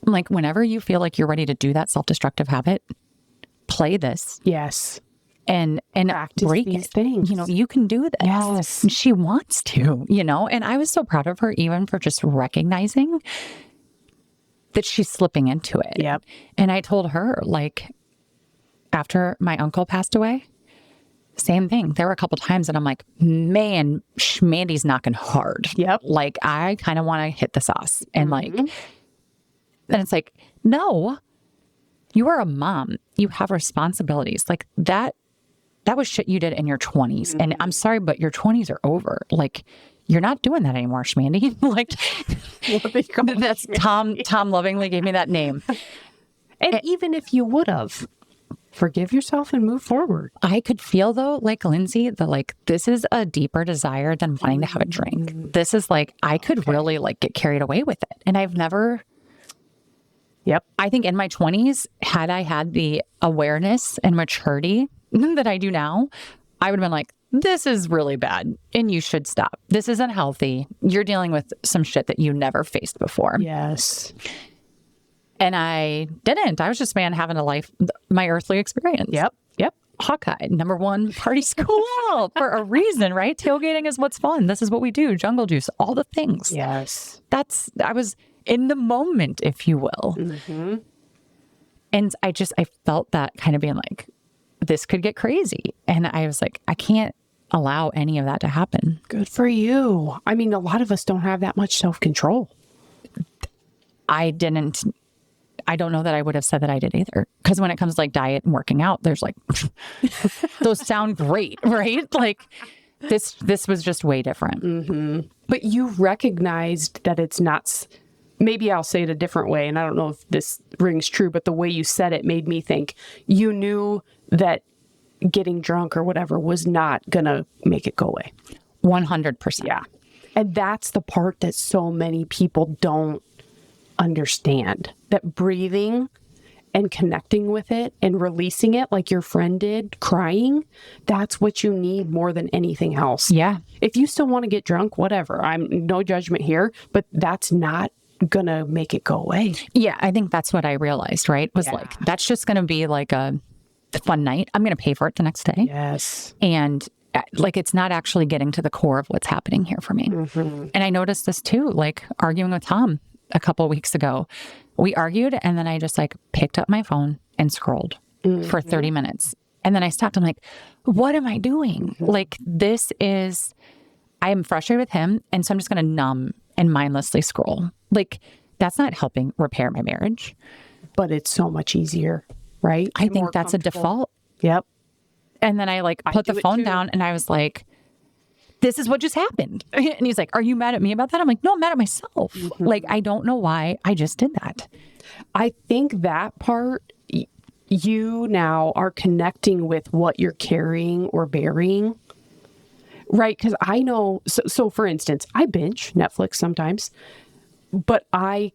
like, whenever you feel like you're ready to do that self-destructive habit, play this. Yes. And practice break these it. things. You know, you can do this. Yes. And she wants to, you know, and I was so proud of her, even for just recognizing that she's slipping into it. Yep. And I told her, like, after my uncle passed away, same thing. There were a couple times that I'm like, man, Schmandy's knocking hard. Yep. Like, I kind of want to hit the sauce. And like, and it's like, no, you are a mom. You have responsibilities. Like, that was shit you did in your 20s. And I'm sorry, but your 20s are over. Like, you're not doing that anymore, Schmandy. Like, that's Tom lovingly gave me that name. And even if you would have, forgive yourself and move forward. I could feel, though, like, Lindsay, this is a deeper desire than wanting to have a drink. This is like, I could really like get carried away with it. And I've never. Yep. I think in my 20s, had I had the awareness and maturity that I do now, I would have been like, this is really bad and you should stop. This isn't healthy. You're dealing with some shit that you never faced before. Yes. And I didn't. I was just, having my earthly experience. Yep. Hawkeye, #1 party school for a reason, right? Tailgating is what's fun. This is what we do. Jungle juice, all the things. Yes. I was in the moment, if you will. Mm-hmm. And I felt that kind of being like, this could get crazy. And I was like, I can't allow any of that to happen. Good for you. I mean, a lot of us don't have that much self-control. I don't know that I would have said that I did either. Because when it comes to like diet and working out, there's like, those sound great, right? Like this was just way different. Mm-hmm. But you recognized that it's not, maybe I'll say it a different way. And I don't know if this rings true, but the way you said it made me think you knew that getting drunk or whatever was not going to make it go away. 100%. Yeah. And that's the part that so many people don't understand, that breathing and connecting with it and releasing it like your friend did, crying, that's what you need more than anything else. Yeah. If you still want to get drunk, whatever, I'm no judgment here, but that's not gonna make it go away. Yeah, I think that's what I realized, right? Was like, that's just gonna be like a fun night. I'm gonna pay for it the next day. Yes. And like, it's not actually getting to the core of what's happening here for me. Mm-hmm. And I noticed this too, like arguing with Tom a couple of weeks ago. We argued, and then I just like picked up my phone and scrolled for 30 minutes. And then I stopped. I'm like, what am I doing? Like, I'm frustrated with him. And so I'm just going to numb and mindlessly scroll. Like, that's not helping repair my marriage. But it's so much easier, right? I think that's a default. Yep. And then I like put the phone down and I was like, this is what just happened. And he's like, are you mad at me about that? I'm like, no, I'm mad at myself. Like, I don't know why I just did that. I think that part, you now are connecting with what you're carrying or bearing, right? Because I know, so for instance, I binge Netflix sometimes, but I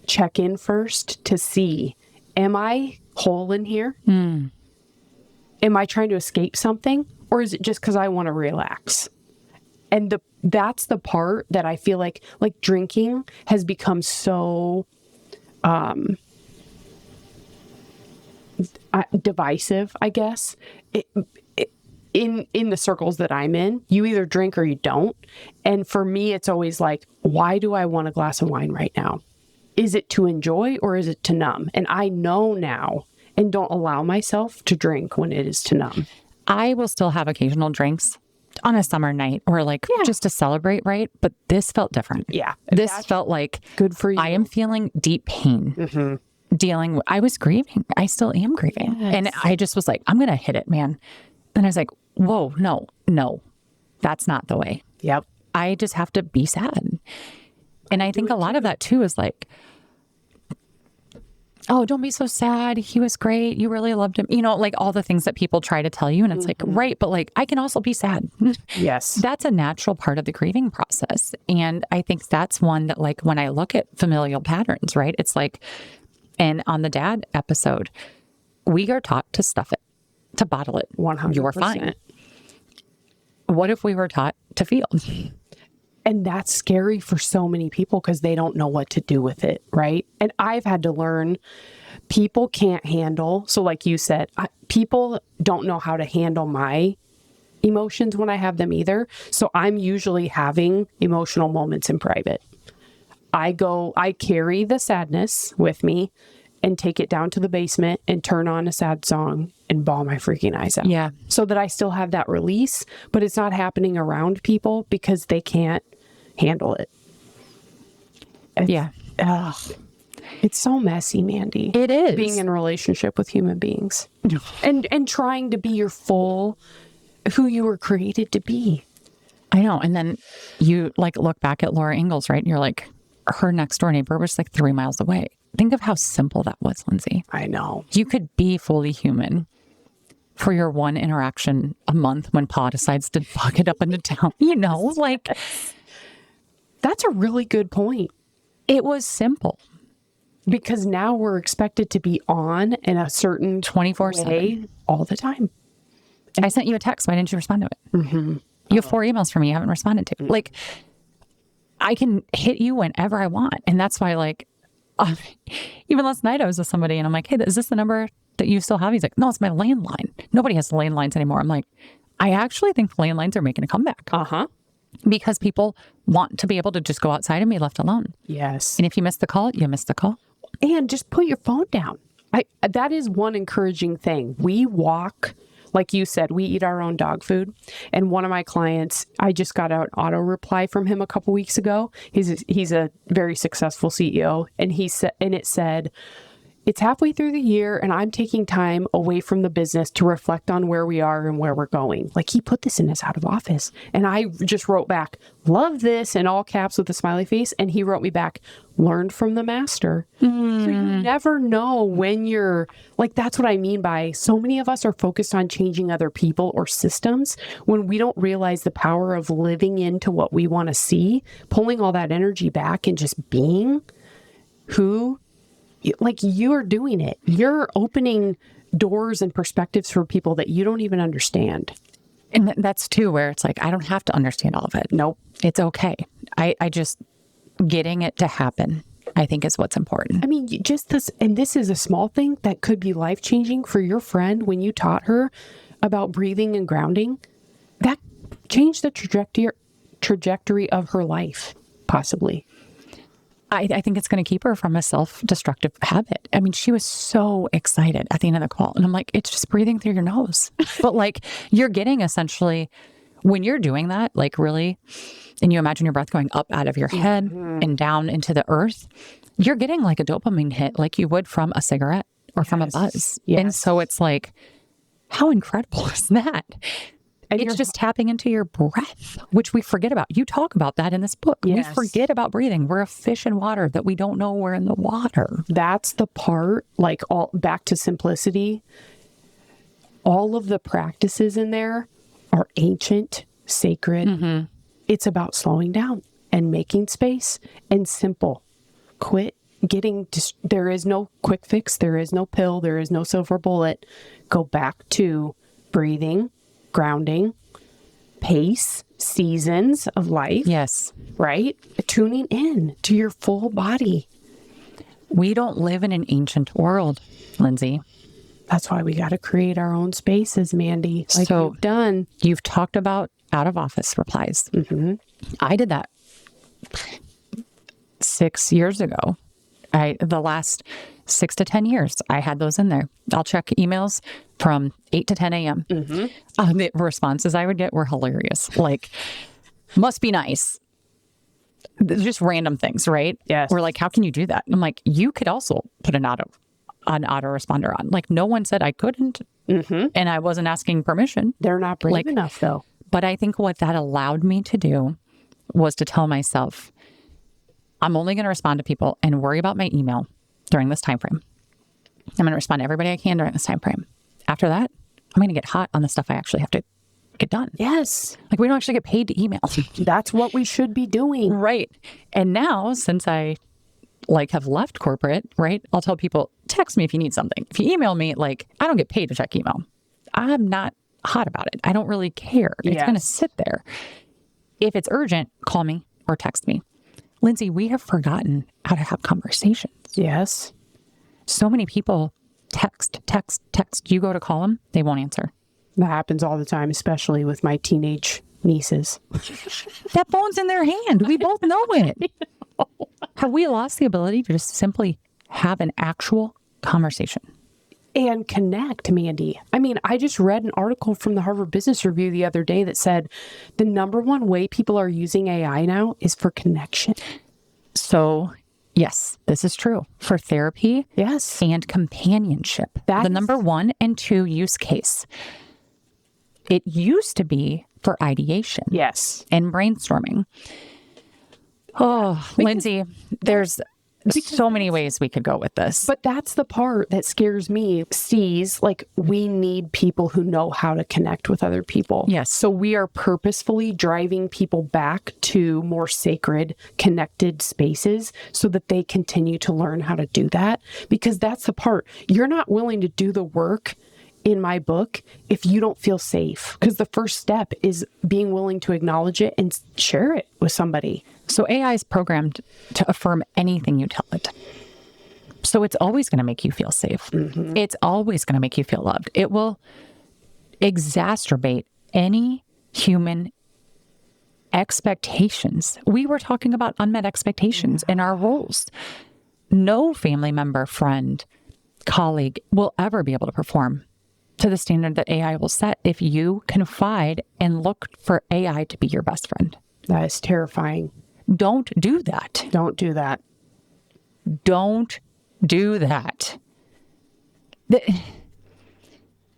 check in first to see, am I whole in here? Am I trying to escape something? Or is it just because I want to relax? And that's the part that I feel like drinking has become so divisive, I guess. In the circles that I'm in, you either drink or you don't. And for me, it's always like, why do I want a glass of wine right now? Is it to enjoy or is it to numb? And I know now and don't allow myself to drink when it is to numb. I will still have occasional drinks on a summer night or like just to celebrate, right? But this felt different. Yeah. This felt like good for you. I am feeling deep pain. Dealing with, I was grieving. I still am grieving. Yes. And I just was like, I'm going to hit it, man. And I was like, whoa, no, that's not the way. Yep. I just have to be sad. And I think a lot of that too is like, oh, don't be so sad. He was great. You really loved him. You know, like all the things that people try to tell you. And it's like, right. But like, I can also be sad. Yes. That's a natural part of the grieving process. And I think that's one that like, when I look at familial patterns, right? It's like, and on the dad episode, we are taught to stuff it, to bottle it. 100%. You're fine. What if we were taught to feel? And that's scary for so many people because they don't know what to do with it, right? And I've had to learn people can't handle. So like you said, people don't know how to handle my emotions when I have them either. So I'm usually having emotional moments in private. I carry the sadness with me and take it down to the basement and turn on a sad song and bawl my freaking eyes out. Yeah. So that I still have that release, but it's not happening around people because they can't handle it. It's so messy, Mandy. It is. Being in a relationship with human beings and trying to be your full, who you were created to be. I know. And then you like look back at Laura Ingalls, right? And you're like, her next door neighbor was like 3 miles away. Think of how simple that was, Lindsay. I know. You could be fully human for your one interaction a month when Pa decides to fuck it up into town. You know, like... That's a really good point. It was simple. Because now we're expected to be on in a certain 24/7 all the time. I sent you a text. Why didn't you respond to it? You have 4 emails from me you haven't responded to. Like, I can hit you whenever I want. And that's why, like, even last night I was with somebody and I'm like, hey, is this the number that you still have? He's like, no, it's my landline. Nobody has landlines anymore. I'm like, I actually think landlines are making a comeback. Because people want to be able to just go outside and be left alone. Yes. And if you miss the call, you miss the call. And just put your phone down. That is one encouraging thing. We walk, like you said, we eat our own dog food. And one of my clients, I just got an auto reply from him a couple weeks ago. He's a very successful CEO. And it said, it's halfway through the year and I'm taking time away from the business to reflect on where we are and where we're going. Like, he put this in his out of office. And I just wrote back, love this, in all caps with a smiley face. And he wrote me back, learned from the master. So you never know when you're like, that's what I mean by so many of us are focused on changing other people or systems when we don't realize the power of living into what we want to see, pulling all that energy back and just being who, like, you are doing it. You're opening doors and perspectives for people that you don't even understand. And that's too where it's like, I don't have to understand all of it. Nope. It's okay. I just getting it to happen, I think, is what's important. I mean, just this, and this is a small thing that could be life-changing for your friend when you taught her about breathing and grounding. That changed the trajectory of her life, possibly. I think it's going to keep her from a self-destructive habit. I mean, she was so excited at the end of the call. And I'm like, it's just breathing through your nose. But like, you're getting essentially When you're doing that, like really, and you imagine your breath going up out of your head and down into the earth, you're getting like a dopamine hit like you would from a cigarette or from a buzz. And so it's like, how incredible is that? And it's just tapping into your breath, which we forget about. You talk about that in this book. We forget about breathing. We're a fish in water that we don't know we're in the water. That's the part, like all back to simplicity. All of the practices in there are ancient, sacred. It's about slowing down and making space and simple. Quit getting, there is no quick fix. There is no pill. There is no silver bullet. Go back to breathing, grounding, pace, seasons of life. Yes. Right? Tuning in to your full body. We don't live in an ancient world, Lindsay. That's why we got to create our own spaces, Mandy. Like you've done. You've talked about out of office replies. I did that 6 years ago. The last 6 to 10 years, I had those in there. I'll check emails from 8 to 10 a.m. The responses I would get were hilarious. Like, must be nice. Just random things, right? Yes. We're like, how can you do that? I'm like, you could also put an autoresponder on. Like, no one said I couldn't. And I wasn't asking permission. They're not brave enough, though. But I think what that allowed me to do was to tell myself, I'm only going to respond to people and worry about my email during this time frame. I'm going to respond to everybody I can during this time frame. After that, I'm going to get hot on the stuff I actually have to get done. Yes. Like, we don't actually get paid to email. That's what we should be doing. Right. And now, since I have left corporate, right, I'll tell people, text me if you need something. If you email me, I don't get paid to check email. I'm not hot about it. I don't really care. It's going to sit there. If it's urgent, call me or text me. Lindsay, we have forgotten how to have conversations. Yes. So many people text. You go to call them, they won't answer. That happens all the time, especially with my teenage nieces. That phone's in their hand. We both know it. Have we lost the ability to just simply have an actual conversation? And connect, Mandy. I mean, I just read an article from the Harvard Business Review the other day that said the number one way people are using AI now is for connection. So, yes, this is true for therapy. Yes. And companionship. The number 1 and 2 use case. It used to be for ideation. Yes. And brainstorming. Oh, Lindsay, there's so many ways we could go with this. But that's the part that scares me. We need people who know how to connect with other people. Yes. So we are purposefully driving people back to more sacred, connected spaces so that they continue to learn how to do that. Because that's the part. You're not willing to do the work in my book if you don't feel safe. Because the first step is being willing to acknowledge it and share it with somebody. So AI is programmed to affirm anything you tell it. So it's always going to make you feel safe. It's always going to make you feel loved. It will exacerbate any human expectations. We were talking about unmet expectations in our roles. No family member, friend, colleague will ever be able to perform to the standard that AI will set if you confide and look for AI to be your best friend. That is terrifying. Don't do that. Don't do that. Don't do that.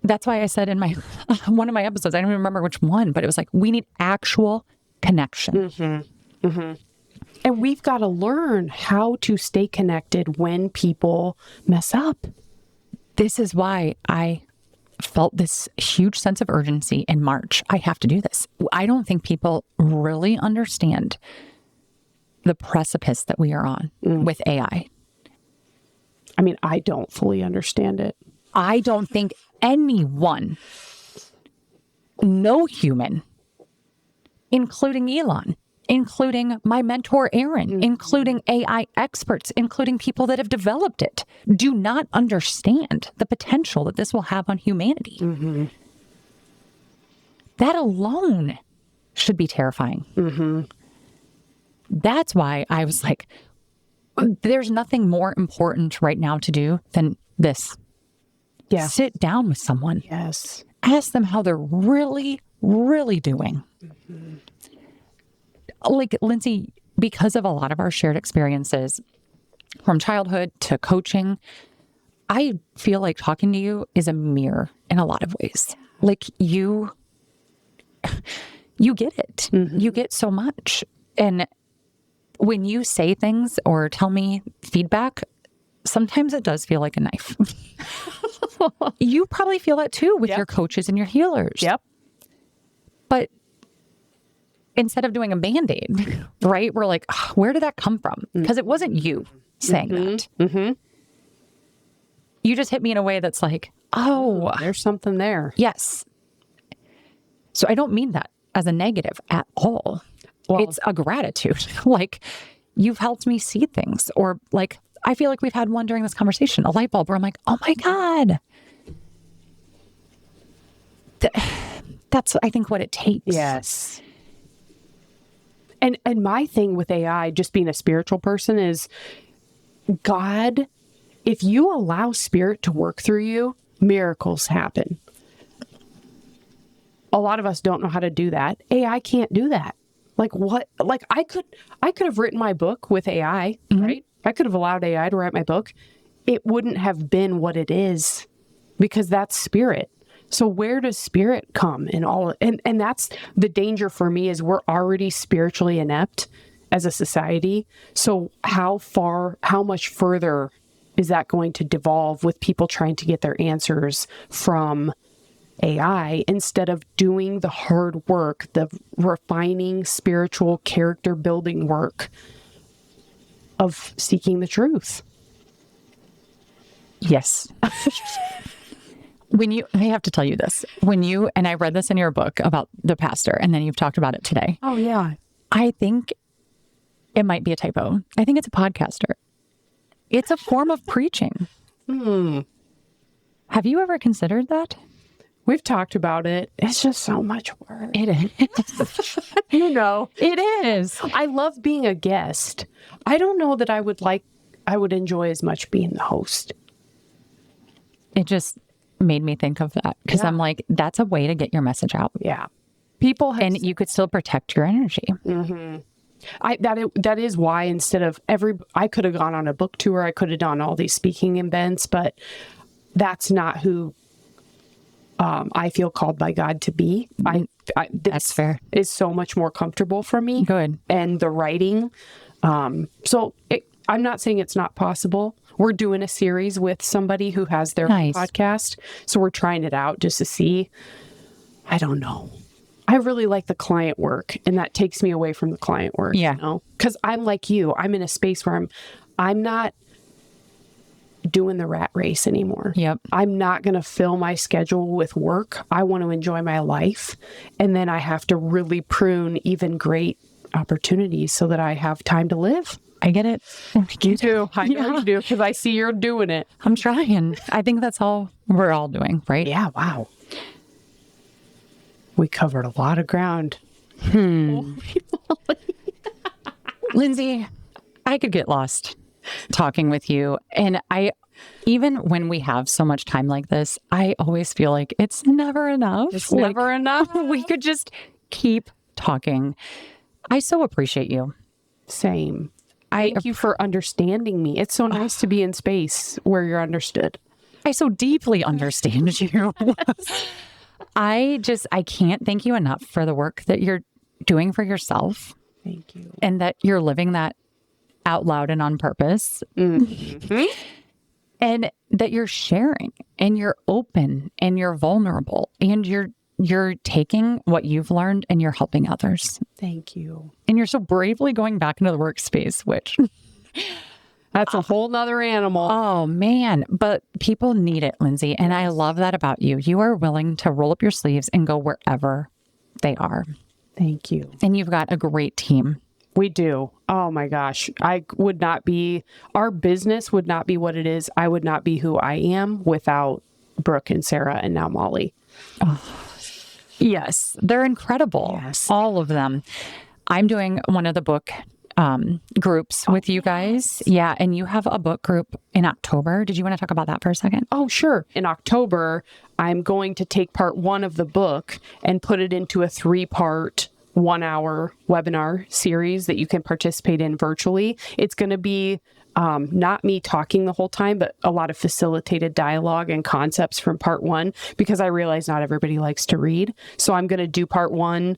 That's why I said in my one of my episodes, I don't even remember which one, but it was like, we need actual connection. And we've got to learn how to stay connected when people mess up. This is why I felt this huge sense of urgency in March. I have to do this. I don't think people really understand the precipice that we are on with AI. I mean, I don't fully understand it. I don't think anyone, no human, including Elon, including my mentor, Aaron, including AI experts, including people that have developed it, do not understand the potential that this will have on humanity. That alone should be terrifying. That's why I was like, there's nothing more important right now to do than this. Yeah. Sit down with someone. Yes. Ask them how they're really, really doing. Like, Lindsay, because of a lot of our shared experiences from childhood to coaching, I feel like talking to you is a mirror in a lot of ways. Like, you get it. You get so much. And when you say things or tell me feedback, sometimes it does feel like a knife. You probably feel that too with your coaches and your healers. Yep. But instead of doing a Band-Aid, right, we're like, where did that come from? Because it wasn't you saying that. You just hit me in a way that's like, oh, there's something there. Yes. So I don't mean that as a negative at all. Well, it's a gratitude. Like, you've helped me see things, or like, I feel like we've had one during this conversation, a light bulb where I'm like, oh my God. That's, I think, what it takes. Yes. And my thing with AI, just being a spiritual person, is God, if you allow spirit to work through you, miracles happen. A lot of us don't know how to do that. AI can't do that. Like, what? Like, I could have written my book with AI, right? I could have allowed AI to write my book. It wouldn't have been what it is, because that's spirit. So where does spirit come in all? And that's the danger for me, is we're already spiritually inept as a society. So how much further is that going to devolve with people trying to get their answers from AI instead of doing the hard work, the refining spiritual character building work of seeking the truth? Yes. I have to tell you this, and I read this in your book about the pastor, and then you've talked about it today. Oh, yeah. I think it might be a typo. I think it's a podcaster. It's a form of preaching. Have you ever considered that? We've talked about it. It's just so much work. It is. It is. I love being a guest. I don't know that I would enjoy as much being the host. It just made me think of that, because I'm like, that's a way to get your message out. Yeah. And you could still protect your energy. That is why, instead of I could have gone on a book tour, I could have done all these speaking events, but that's not who I feel called by God to be. That's fair. Is so much more comfortable for me. Good. And the writing. I'm not saying it's not possible. We're doing a series with somebody who has their own podcast. So we're trying it out just to see. I don't know. I really like the client work, and that takes me away from the client work. Yeah. You know? 'Cause I'm like you. I'm in a space where I'm not doing the rat race anymore. Yep. I'm not going to fill my schedule with work. I want to enjoy my life. And then I have to really prune even great opportunities so that I have time to live. I get it. You do. I know you do, because I see you're doing it. I'm trying. I think that's all we're all doing, right? Yeah. Wow. We covered a lot of ground. Lindsay, I could get lost talking with you. And even when we have so much time like this, I always feel like it's never enough. It's never enough. We could just keep talking. I so appreciate you. Same. Thank you for understanding me. It's so nice to be in space where you're understood. I so deeply understand you. I can't thank you enough for the work that you're doing for yourself. Thank you. And that you're living that out loud and on purpose. Mm-hmm. And that you're sharing, and you're open, and you're vulnerable, and you're taking what you've learned and you're helping others. Thank you. And you're so bravely going back into the workspace, which that's a whole nother animal. Oh man. But people need it, Lindsay. And I love that about you. You are willing to roll up your sleeves and go wherever they are. Thank you. And you've got a great team. We do. Oh my gosh. Our business would not be what it is. I would not be who I am without Brooke and Sarah and now Molly. Oh, yes. They're incredible. Yes. All of them. I'm doing one of the book groups with you guys. Yeah. And you have a book group in October. Did you want to talk about that for a second? Oh, sure. In October, I'm going to take part 1 of the book and put it into a 3-part 1-hour webinar series that you can participate in virtually. It's going to be not me talking the whole time, but a lot of facilitated dialogue and concepts from part 1, because I realize not everybody likes to read. So I'm going to do part 1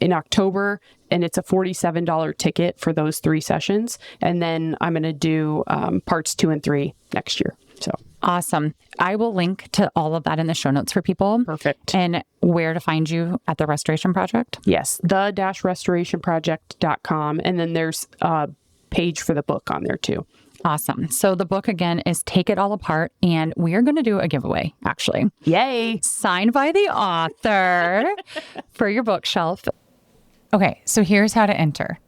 in October, and it's a $47 ticket for those 3 sessions. And then I'm going to do parts 2 and 3 next year. So awesome. I will link to all of that in the show notes for people. Perfect. And where to find you at the Restoration Project? Yes, the-restorationproject.com. And then there's a page for the book on there too. Awesome. So the book again is Take It All Apart, and we are going to do a giveaway, actually. Yay. Signed by the author for your bookshelf. Okay, so here's how to enter.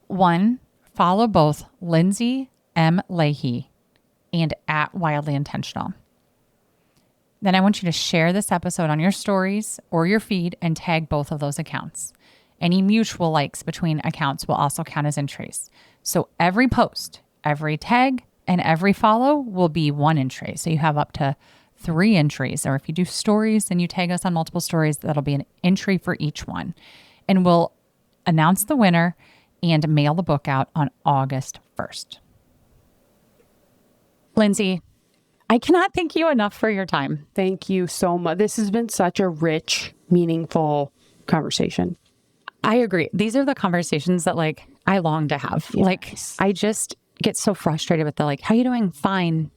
1, follow both Lindsay M. Leahy and at Wildly Intentional. Then I want you to share this episode on your stories or your feed and tag both of those accounts. Any mutual likes between accounts will also count as entries. So every post, every tag, and every follow will be 1 entry. So you have up to 3 entries. Or if you do stories and you tag us on multiple stories, that'll be an entry for each one. And we'll announce the winner and mail the book out on August 1st. Lindsay, I cannot thank you enough for your time. Thank you so much. This has been such a rich, meaningful conversation. I agree. These are the conversations that I long to have. Yes. I just get so frustrated with the how you doing? Fine.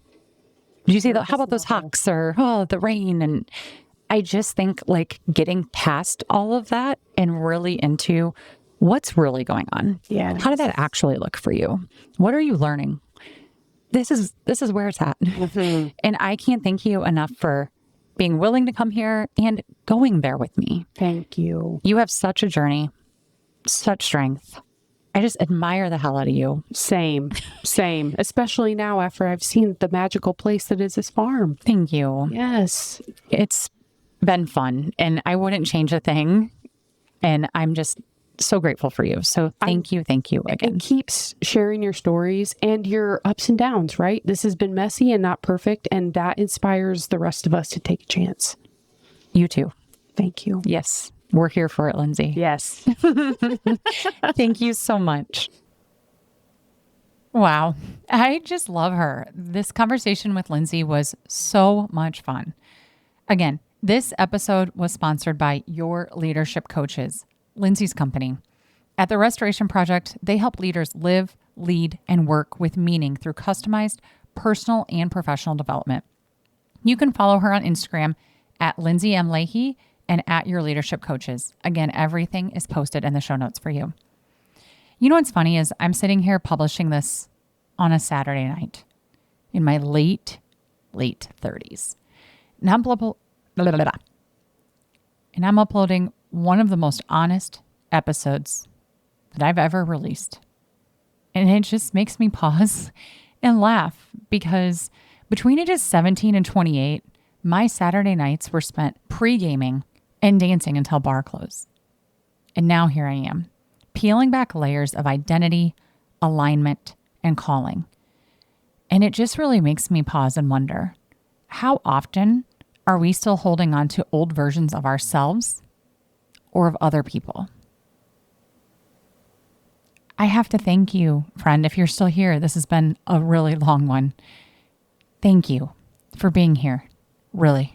Did you see that? How about those hawks or the rain? And I just think getting past all of that and really into what's really going on. Yeah. How did that actually look for you? What are you learning? This is where it's at. Mm-hmm. And I can't thank you enough for being willing to come here and going there with me. Thank you. You have such a journey, such strength. I just admire the hell out of you. Same. Especially now after I've seen the magical place that is this farm. Thank you. Yes. It's been fun and I wouldn't change a thing. And I'm just so grateful for you. So thank you again. And keep sharing your stories and your ups and downs, right? This has been messy and not perfect. And that inspires the rest of us to take a chance. You too. Thank you. Yes. We're here for it, Lindsay. Yes. Thank you so much. Wow. I just love her. This conversation with Lindsay was so much fun. Again, this episode was sponsored by Your Leadership Coaches, Lindsay's company. At the Restoration Project, they help leaders live, lead, and work with meaning through customized personal and professional development. You can follow her on Instagram at Lindsay M. Leahy and at Your Leadership Coaches. Again, everything is posted in the show notes for you. You know what's funny is I'm sitting here publishing this on a Saturday night in my late 30s. And I'm uploading one of the most honest episodes that I've ever released. And it just makes me pause and laugh because between ages 17 and 28, my Saturday nights were spent pre-gaming and dancing until bar close. And now here I am, peeling back layers of identity, alignment, and calling. And it just really makes me pause and wonder, how often are we still holding on to old versions of ourselves or of other people? I have to thank you, friend, if you're still here. This has been a really long one. Thank you for being here, really.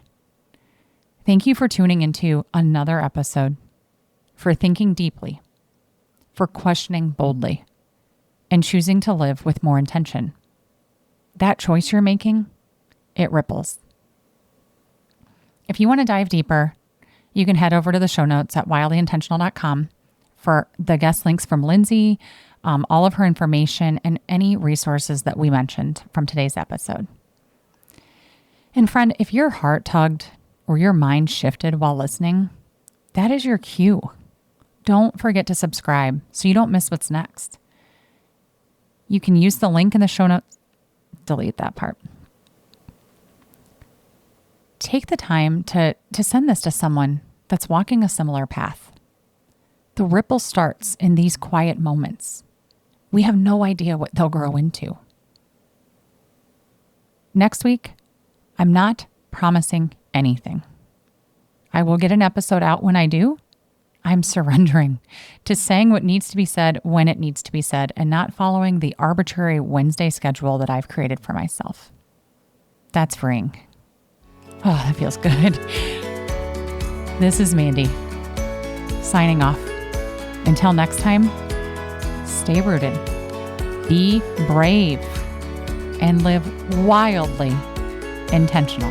Thank you for tuning into another episode, for thinking deeply, for questioning boldly, and choosing to live with more intention. That choice you're making, it ripples. If you want to dive deeper, you can head over to the show notes at wildlyintentional.com for the guest links from Lindsay, all of her information, and any resources that we mentioned from today's episode. And friend, if your heart tugged or your mind shifted while listening, that is your cue. Don't forget to subscribe so you don't miss what's next. You can use the link in the show notes. Delete that part. Take the time to send this to someone that's walking a similar path. The ripple starts in these quiet moments. We have no idea what they'll grow into. Next week, I'm not promising anything. I will get an episode out when I do. I'm surrendering to saying what needs to be said when it needs to be said and not following the arbitrary Wednesday schedule that I've created for myself. That's freeing. Oh, that feels good. This is Mandy, signing off. Until next time, stay rooted, be brave, and live wildly intentional.